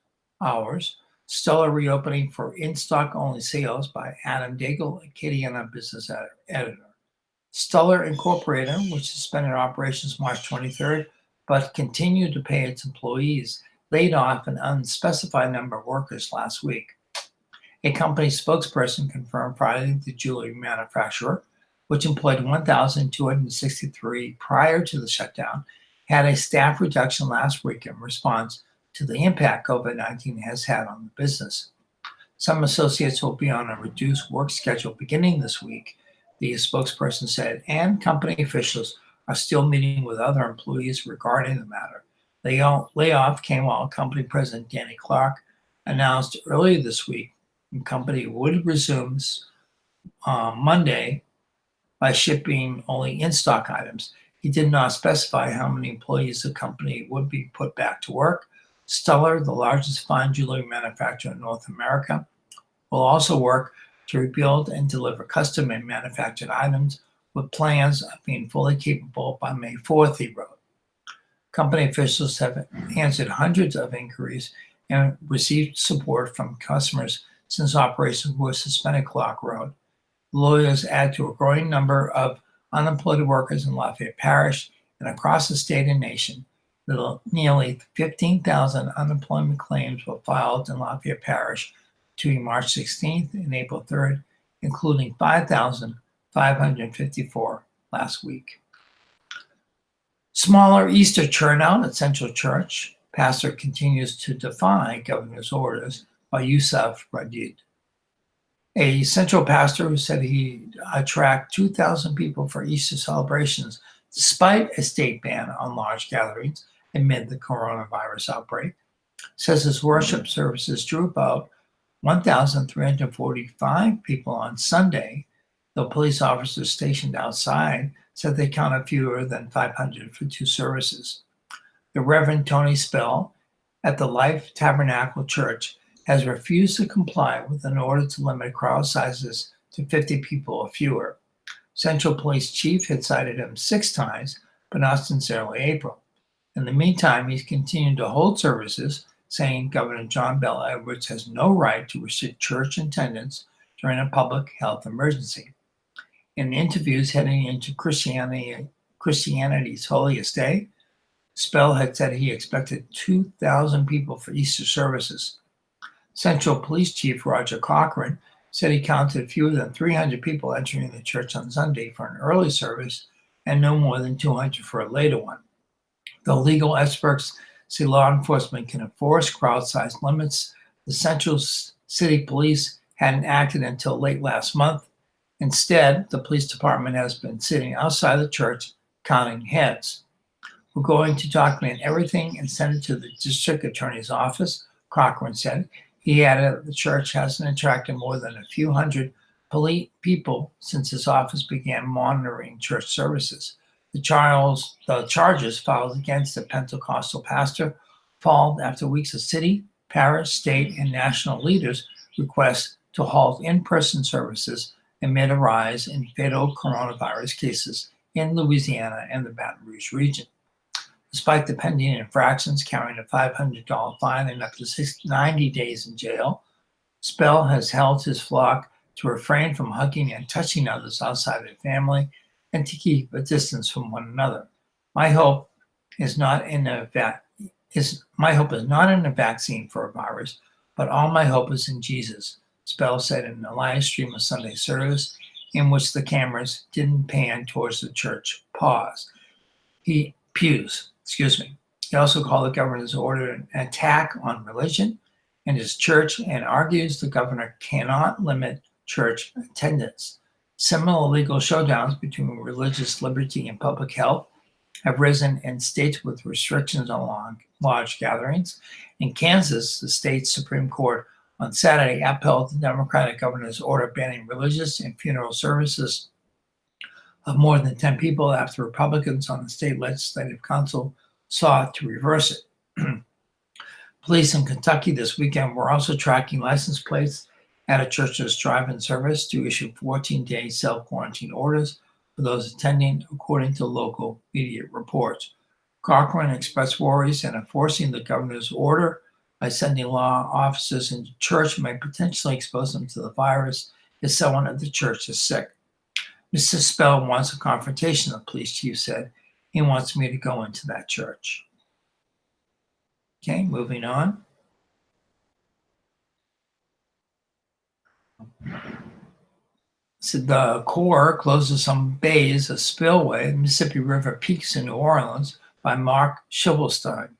Stellar reopening for in-stock only sales by Adam Daigle, Acadiana business editor. Stellar Incorporated, which suspended operations March 23rd, but continued to pay its employees, laid off an unspecified number of workers last week. A company spokesperson confirmed Friday the jewelry manufacturer, which employed 1,263 prior to the shutdown, had a staff reduction last week in response to the impact COVID-19 has had on the business. Some associates will be on a reduced work schedule beginning this week, the spokesperson said, and company officials are still meeting with other employees regarding the matter. The layoff came while company president Danny Clark announced earlier this week the company would resume Monday by shipping only in-stock items. He did not specify how many employees the company would be put back to work. Stellar, the largest fine jewelry manufacturer in North America, will also work to rebuild and deliver custom and manufactured items with plans of being fully capable by May 4th, he wrote. Company officials have answered hundreds of inquiries and received support from customers since operations were suspended, Clark wrote. Lawyers add to a growing number of unemployed workers in Lafayette Parish and across the state and nation. Nearly 15,000 unemployment claims were filed in Lafayette Parish between March 16th and April 3rd, including 5,554 last week. Smaller Easter turnout at Central Church. Pastor continues to defy governor's orders by Yusuf Radid. A Central pastor who said he'd attract 2,000 people for Easter celebrations despite a state ban on large gatherings amid the coronavirus outbreak, says his worship services drew about 1,345 people on Sunday, though police officers stationed outside said they counted fewer than 500 for two services. The Reverend Tony Spell at the Life Tabernacle Church has refused to comply with an order to limit crowd sizes to 50 people or fewer. Central Police Chief had cited him 6 times, but not since early April. In the meantime, he's continued to hold services, saying Governor John Bel Edwards has no right to restrict church attendance during a public health emergency. In interviews heading into Christianity's holiest day, Spell had said he expected 2,000 people for Easter services. Central Police Chief Roger Cochran said he counted fewer than 300 people entering the church on Sunday for an early service and no more than 200 for a later one. Though legal experts say law enforcement can enforce crowd size limits, the Central City Police hadn't acted until late last month. Instead, the police department has been sitting outside the church counting heads. We're going to document everything and send it to the district attorney's office, Cochran said. He added that the church hasn't attracted more than a few hundred people since his office began monitoring church services. The charges filed against the Pentecostal pastor followed after weeks of city, parish, state, and national leaders' requests to halt in-person services amid a rise in fatal coronavirus cases in Louisiana and the Baton Rouge region. Despite the pending infractions carrying a $500 fine and up to 90 days in jail, Spell has held his flock to refrain from hugging and touching others outside their family and to keep a distance from one another. My hope is not in a vaccine for a virus, but all my hope is in Jesus, Spell said in a live stream of Sunday service in which the cameras didn't pan towards the church pews. He also called the governor's order an attack on religion and his church and argues the governor cannot limit church attendance. Similar legal showdowns between religious liberty and public health have risen in states with restrictions on large gatherings. In Kansas, the state's Supreme Court on Saturday upheld the Democratic governor's order banning religious and funeral services of more than 10 people after Republicans on the state legislative council sought to reverse it. Police in Kentucky this weekend were also tracking license plates at a church's drive-in service to issue 14-day self-quarantine orders for those attending, according to local media reports. Cochran expressed worries that enforcing the governor's order by sending law officers into church may potentially expose them to the virus if someone at the church is sick. Mr. Spell wants a confrontation, the police chief said. He wants me to go into that church. Okay, moving on. So the Corps closes some bays, a spillway, Mississippi River peaks in New Orleans by Mark Shivelstein.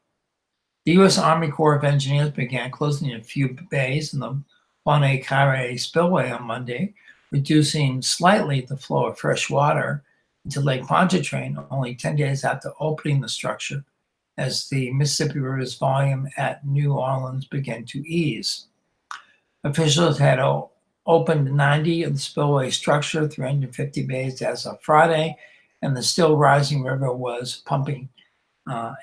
The U.S. Army Corps of Engineers began closing a few bays in the Bonnet-Carré spillway on Monday, reducing slightly the flow of fresh water into Lake Pontchartrain only 10 days after opening the structure as the Mississippi River's volume at New Orleans began to ease. Officials had opened 90 of the spillway structure, 350 bays as of Friday, and the still rising river was pumping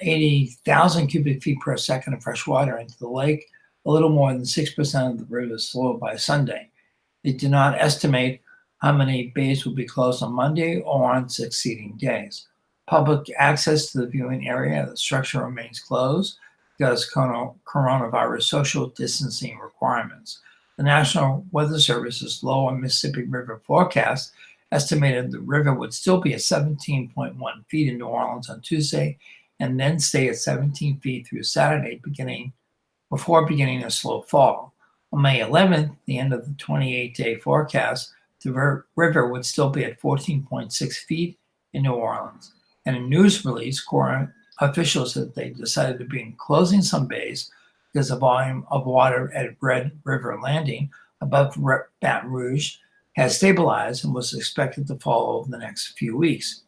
80,000 cubic feet per second of fresh water into the lake, a little more than 6% of the river's flow by Sunday. They do not estimate how many bays will be closed on Monday or on succeeding days. Public access to the viewing area of the structure remains closed because coronavirus social distancing requirements. The National Weather Service's lower Mississippi River forecast estimated the river would still be at 17.1 feet in New Orleans on Tuesday and then stay at 17 feet through Saturday, before beginning a slow fall. On May 11th, the end of the 28-day forecast, the river would still be at 14.6 feet in New Orleans. In a news release, Corps officials said they decided to begin closing some bays because the volume of water at Red River Landing above Baton Rouge has stabilized and was expected to fall over the next few weeks.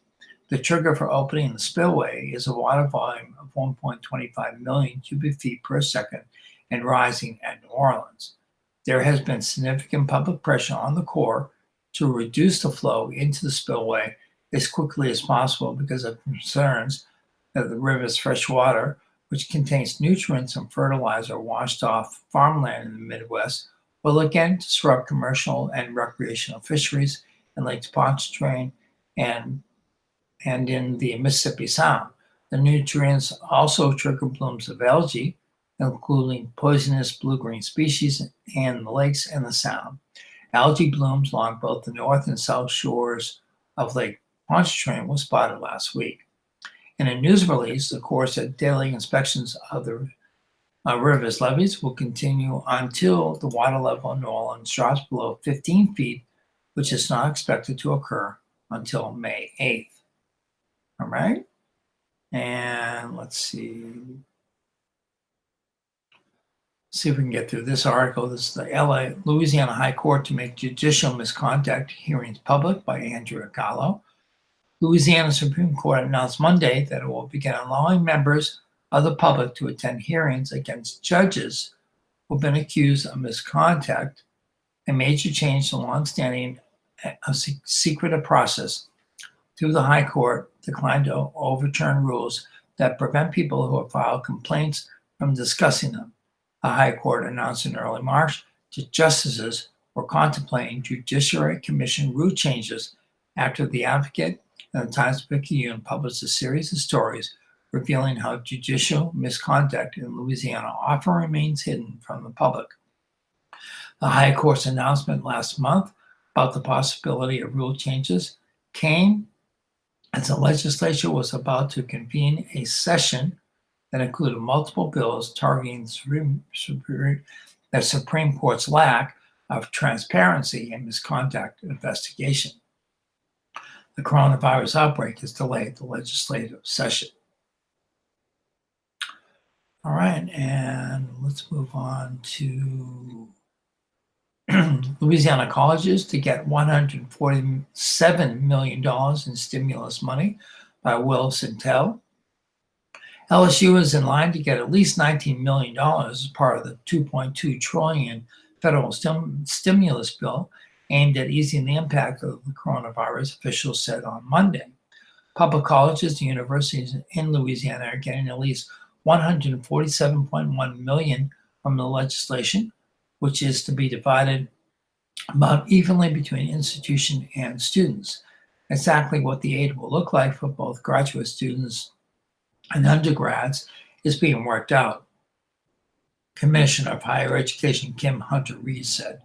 The trigger for opening the spillway is a water volume of 1.25 million cubic feet per second and rising at New Orleans. There has been significant public pressure on the Corps to reduce the flow into the spillway as quickly as possible because of concerns that the river's fresh water, which contains nutrients and fertilizer washed off farmland in the Midwest, will again disrupt commercial and recreational fisheries in Lake Pontchartrain and in the Mississippi Sound. The nutrients also trigger blooms of algae, including poisonous blue-green species in the lakes and the Sound. Algae blooms along both the north and south shores of Lake Pontchartrain was spotted last week. In a news release, the Corps said daily inspections of the river's levees will continue until the water level in New Orleans drops below 15 feet, which is not expected to occur until May 8th. All right. And let's see if we can get through this article. This is the Louisiana High Court to make judicial misconduct hearings public by Andrea Gallo. Louisiana Supreme Court announced Monday that it will begin allowing members of the public to attend hearings against judges who have been accused of misconduct, a major change to longstanding secretive process. Through the High Court declined to overturn rules that prevent people who have filed complaints from discussing them. The High Court announced in early March that justices were contemplating Judiciary Commission rule changes after the Advocate and the Times-Picayune published a series of stories revealing how judicial misconduct in Louisiana often remains hidden from the public. The High Court's announcement last month about the possibility of rule changes came as the legislature was about to convene a session that included multiple bills targeting the Supreme Court's lack of transparency in misconduct investigation. The coronavirus outbreak has delayed the legislative session. All right, and let's move on to Louisiana colleges to get $147 million in stimulus money by Will Sintel. LSU is in line to get at least $19 million as part of the $2.2 trillion federal stimulus bill aimed at easing the impact of the coronavirus, officials said on Monday. Public colleges and universities in Louisiana are getting at least $147.1 million from the legislation, which is to be divided about evenly between institution and students. Exactly what the aid will look like for both graduate students and undergrads is being worked out. Commissioner of Higher Education Kim Hunter-Reid said,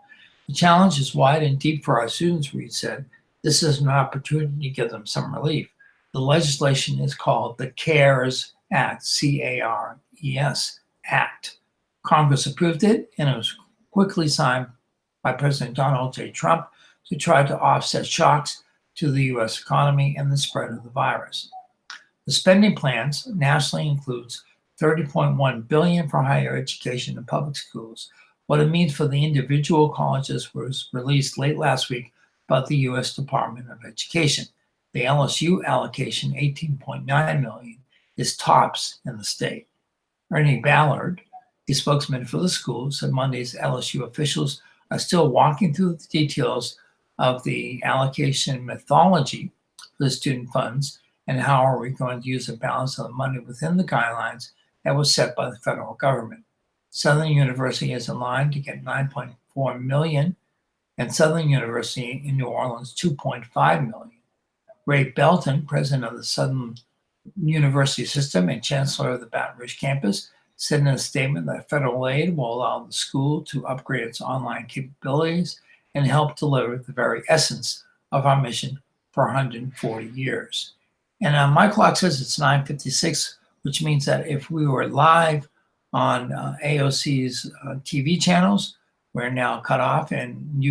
"The challenge is wide and deep for our students," Reid said. "This is an opportunity to give them some relief. The legislation is called the CARES Act, C-A-R-E-S Act. Congress approved it, and it was quickly signed by President Donald J. Trump to try to offset shocks to the U.S. economy and the spread of the virus. The spending plans nationally includes $30.1 billion for higher education and public schools. What it means for the individual colleges was released late last week by the U.S. Department of Education. The LSU allocation, $18.9 million, is tops in the state. Ernie Ballard, the spokesman for the school, said Monday's LSU officials are still walking through the details of the allocation methodology for the student funds and how are we going to use the balance of the money within the guidelines that was set by the federal government. Southern University is in line to get $9.4 million and Southern University in New Orleans, $2.5 million. Ray Belton, president of the Southern University System and chancellor of the Baton Rouge campus, said in a statement that federal aid will allow the school to upgrade its online capabilities and help deliver the very essence of our mission for 140 years. And my clock says it's 9:56, which means that if we were live on AOC's TV channels, we're now cut off, and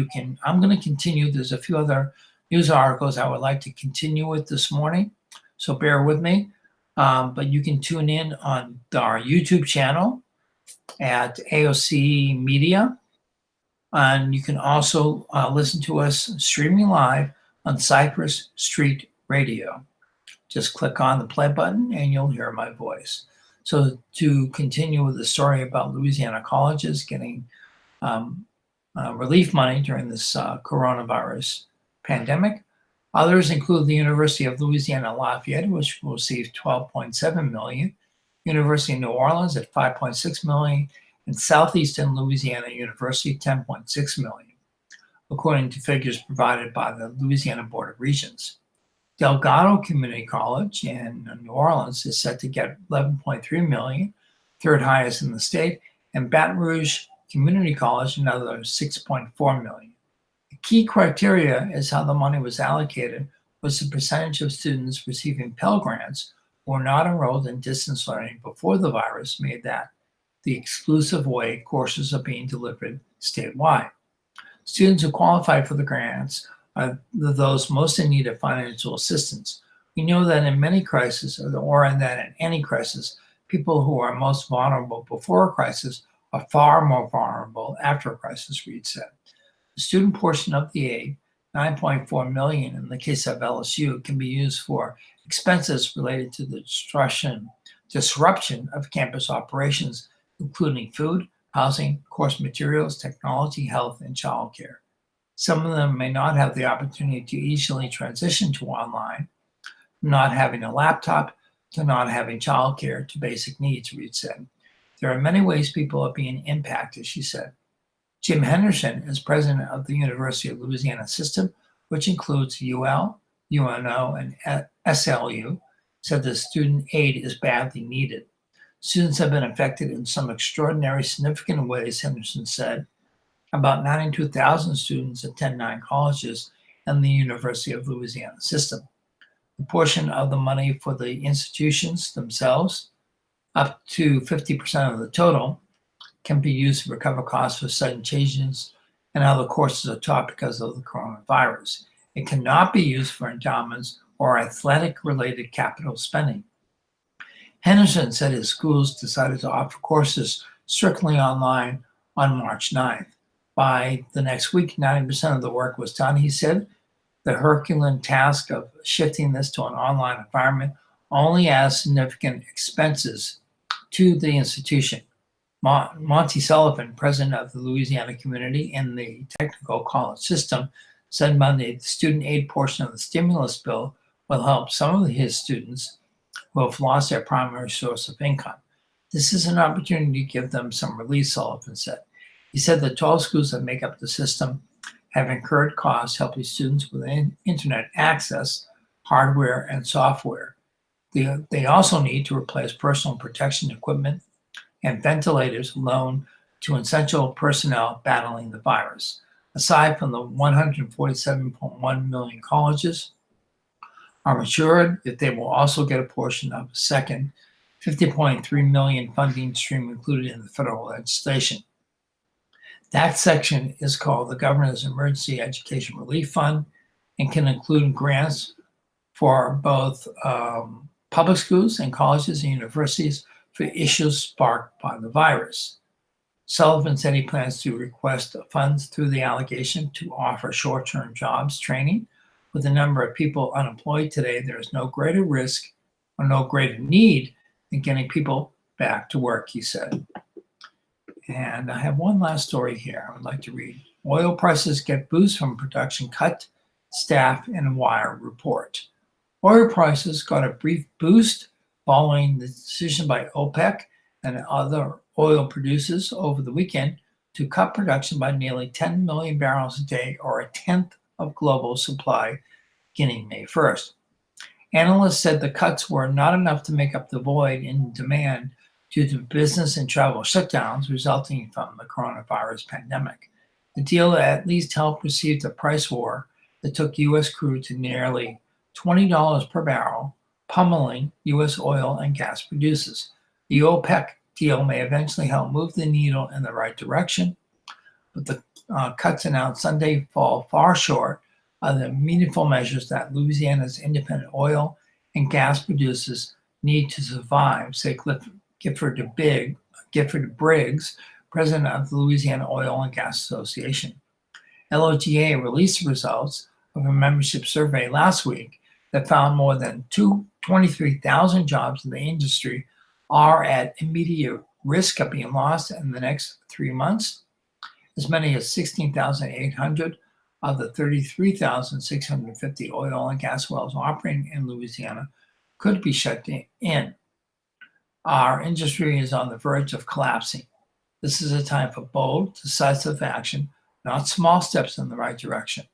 I'm going to continue. There's a few other news articles I would like to continue with this morning, so bear with me. But you can tune in on our YouTube channel at AOC Media. And you can also listen to us streaming live on Cypress Street Radio. Just click on the play button and you'll hear my voice. So to continue with the story about Louisiana colleges getting relief money during this coronavirus pandemic, others include the University of Louisiana Lafayette, which will receive $12.7 million, University of New Orleans at $5.6 million, and Southeastern Louisiana University, $10.6 million, according to figures provided by the Louisiana Board of Regents. Delgado Community College in New Orleans is set to get $11.3 million, third highest in the state, and Baton Rouge Community College another $6.4 million. The key criteria is how the money was allocated was the percentage of students receiving Pell Grants who were not enrolled in distance learning before the virus made that the exclusive way courses are being delivered statewide. Students who qualified for the grants are those most in need of financial assistance. We know that in many crises, or that in any crisis, people who are most vulnerable before a crisis are far more vulnerable after a crisis, Reed said. The student portion of the aid, $9.4 million in the case of LSU, can be used for expenses related to the disruption of campus operations, including food, housing, course materials, technology, health, and childcare. Some of them may not have the opportunity to easily transition to online, from not having a laptop to not having childcare to basic needs, Reed said. There are many ways people are being impacted, she said. Jim Henderson is president of the University of Louisiana System, which includes UL, UNO, and SLU, said the student aid is badly needed. Students have been affected in some extraordinary, significant ways, Henderson said. About 92,000 students attend 9 colleges and the University of Louisiana System. The portion of the money for the institutions themselves, up to 50% of the total, can be used to recover costs for sudden changes and how the courses are taught because of the coronavirus. It cannot be used for endowments or athletic-related capital spending. Henderson said his schools decided to offer courses strictly online on March 9th. By the next week, 90% of the work was done, he said. The Herculean task of shifting this to an online environment only adds significant expenses to the institution. Monty Sullivan, president of the Louisiana Community in the Technical College System, said Monday the student aid portion of the stimulus bill will help some of his students who have lost their primary source of income. This is an opportunity to give them some relief, Sullivan said. He said the 12 schools that make up the system have incurred costs helping students with internet access, hardware, and software. They also need to replace personal protection equipment and ventilators loaned to essential personnel battling the virus. Aside from the 147.1 million colleges are assured that they will also get a portion of a second $50.3 million funding stream included in the federal legislation. That section is called the Governor's Emergency Education Relief Fund and can include grants for both public schools and colleges and universities for issues sparked by the virus. Sullivan said he plans to request funds through the allocation to offer short-term jobs training. With the number of people unemployed today, there is no greater risk or no greater need than getting people back to work, he said. And I have one last story here I would like to read. Oil prices get boost from production cut, staff, and wire report. Oil prices got a brief boost following the decision by OPEC and other oil producers over the weekend to cut production by nearly 10 million barrels a day, or a tenth of global supply, beginning May 1st. Analysts said the cuts were not enough to make up the void in demand due to business and travel shutdowns resulting from the coronavirus pandemic. The deal at least helped receive the price war that took U.S. crude to nearly $20 per barrel, pummeling U.S. oil and gas producers. The OPEC deal may eventually help move the needle in the right direction, but the cuts announced Sunday fall far short of the meaningful measures that Louisiana's independent oil and gas producers need to survive, said Gifford Briggs, president of the Louisiana Oil and Gas Association. LOGA released the results of a membership survey last week that found more than 23,000 jobs in the industry are at immediate risk of being lost in the next 3 months. As many as 16,800 of the 33,650 oil and gas wells operating in Louisiana could be shut in. Our industry is on the verge of collapsing. This is a time for bold, decisive action, not small steps in the right direction.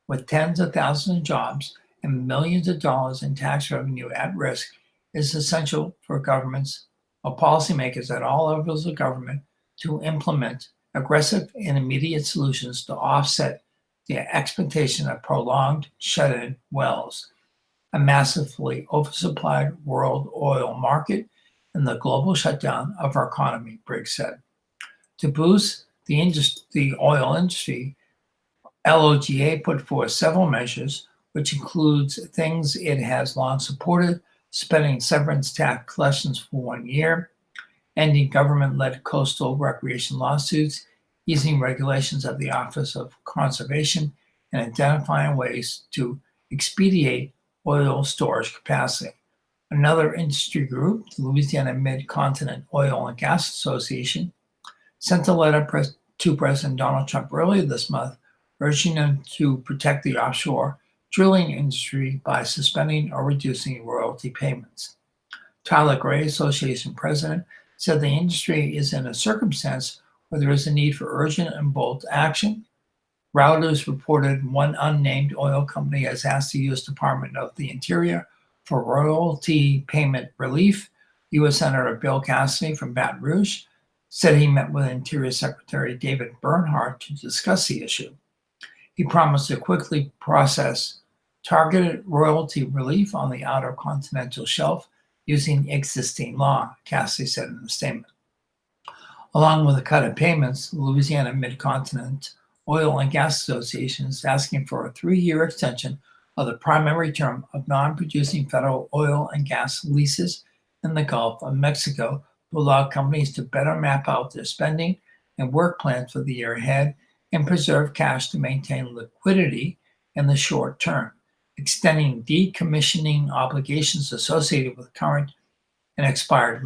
With tens of thousands of jobs and millions of dollars in tax revenue at risk, it is essential for governments or policymakers at all levels of government to implement aggressive and immediate solutions to offset the expectation of prolonged shut-in wells, a massively oversupplied world oil market, and the global shutdown of our economy, Briggs said. To boost the oil industry, LOGA put forth several measures, which includes things it has long supported: suspending severance tax collections for 1 year, ending government-led coastal recreation lawsuits, easing regulations of the Office of Conservation, and identifying ways to expedite oil storage capacity. Another industry group, the Louisiana Mid-Continent Oil and Gas Association, sent a letter to President Donald Trump earlier this month urging him to protect the offshore drilling industry by suspending or reducing royalty payments. Tyler Gray, association president, said the industry is in a circumstance where there is a need for urgent and bold action. Reuters reported one unnamed oil company has asked the U.S. Department of the Interior for royalty payment relief. U.S. Senator Bill Cassidy from Baton Rouge said he met with Interior Secretary David Bernhardt to discuss the issue. He promised to quickly process targeted royalty relief on the outer continental shelf using existing law, Cassidy said in a statement. Along with the cut in payments, the Louisiana Mid-Continent Oil and Gas Association is asking for a 3-year extension of the primary term of non-producing federal oil and gas leases in the Gulf of Mexico to allow companies to better map out their spending and work plans for the year ahead and preserve cash to maintain liquidity in the short term. Extending decommissioning obligations associated with current and expired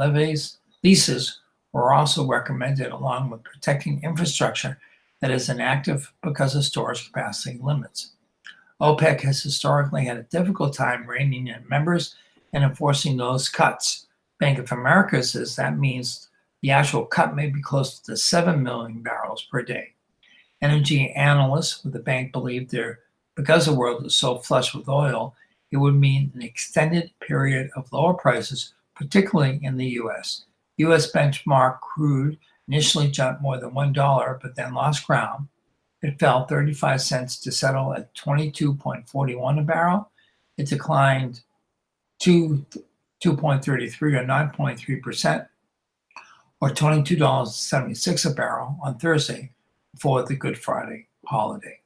leases were also recommended, along with protecting infrastructure that is inactive because of storage capacity limits. OPEC has historically had a difficult time reining in members and enforcing those cuts. Bank of America says that means the actual cut may be close to 7 million barrels per day. Energy analysts with the bank believe because the world is so flush with oil, it would mean an extended period of lower prices, particularly in the U.S. U.S. benchmark crude initially jumped more than $1, but then lost ground. It fell 35 cents to settle at $22.41 a barrel. It declined to 2.33 or 9.3%, or $22.76 a barrel on Thursday before the Good Friday holiday.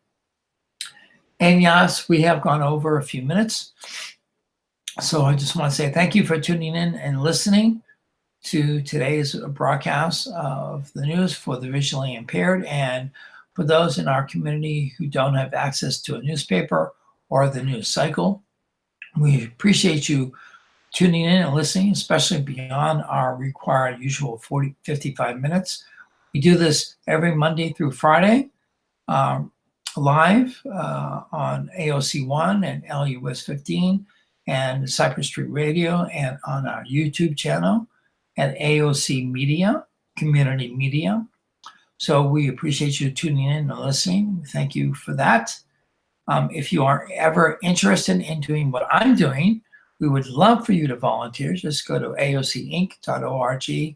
And yes, we have gone over a few minutes. So I just want to say thank you for tuning in and listening to today's broadcast of the news for the visually impaired, and for those in our community who don't have access to a newspaper or the news cycle. We appreciate you tuning in and listening, especially beyond our required usual 55 minutes. We do this every Monday through Friday, live on AOC 1 and LUS 15 and Cypress Street Radio, and on our YouTube channel at AOC Community Media. So we appreciate you tuning in and listening. Thank you for that. If you are ever interested in doing what I'm doing, we would love for you to volunteer. Just go to aocinc.org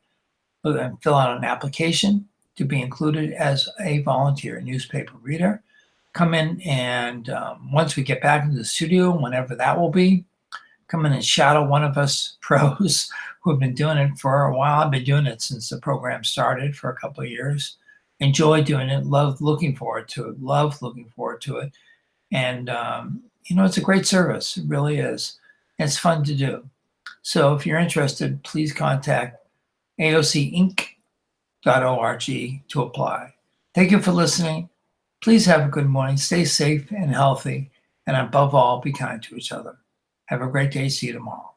and fill out an application to be included as a volunteer newspaper reader. Come in and once we get back into the studio, whenever that will be, come in and shadow one of us pros who have been doing it for a while. I've been doing it since the program started for a couple of years. Enjoy doing it. Love looking forward to it. And, it's a great service. It really is. It's fun to do. So if you're interested, please contact aocinc.org to apply. Thank you for listening. Please have a good morning. Stay safe and healthy. And above all, be kind to each other. Have a great day. See you tomorrow.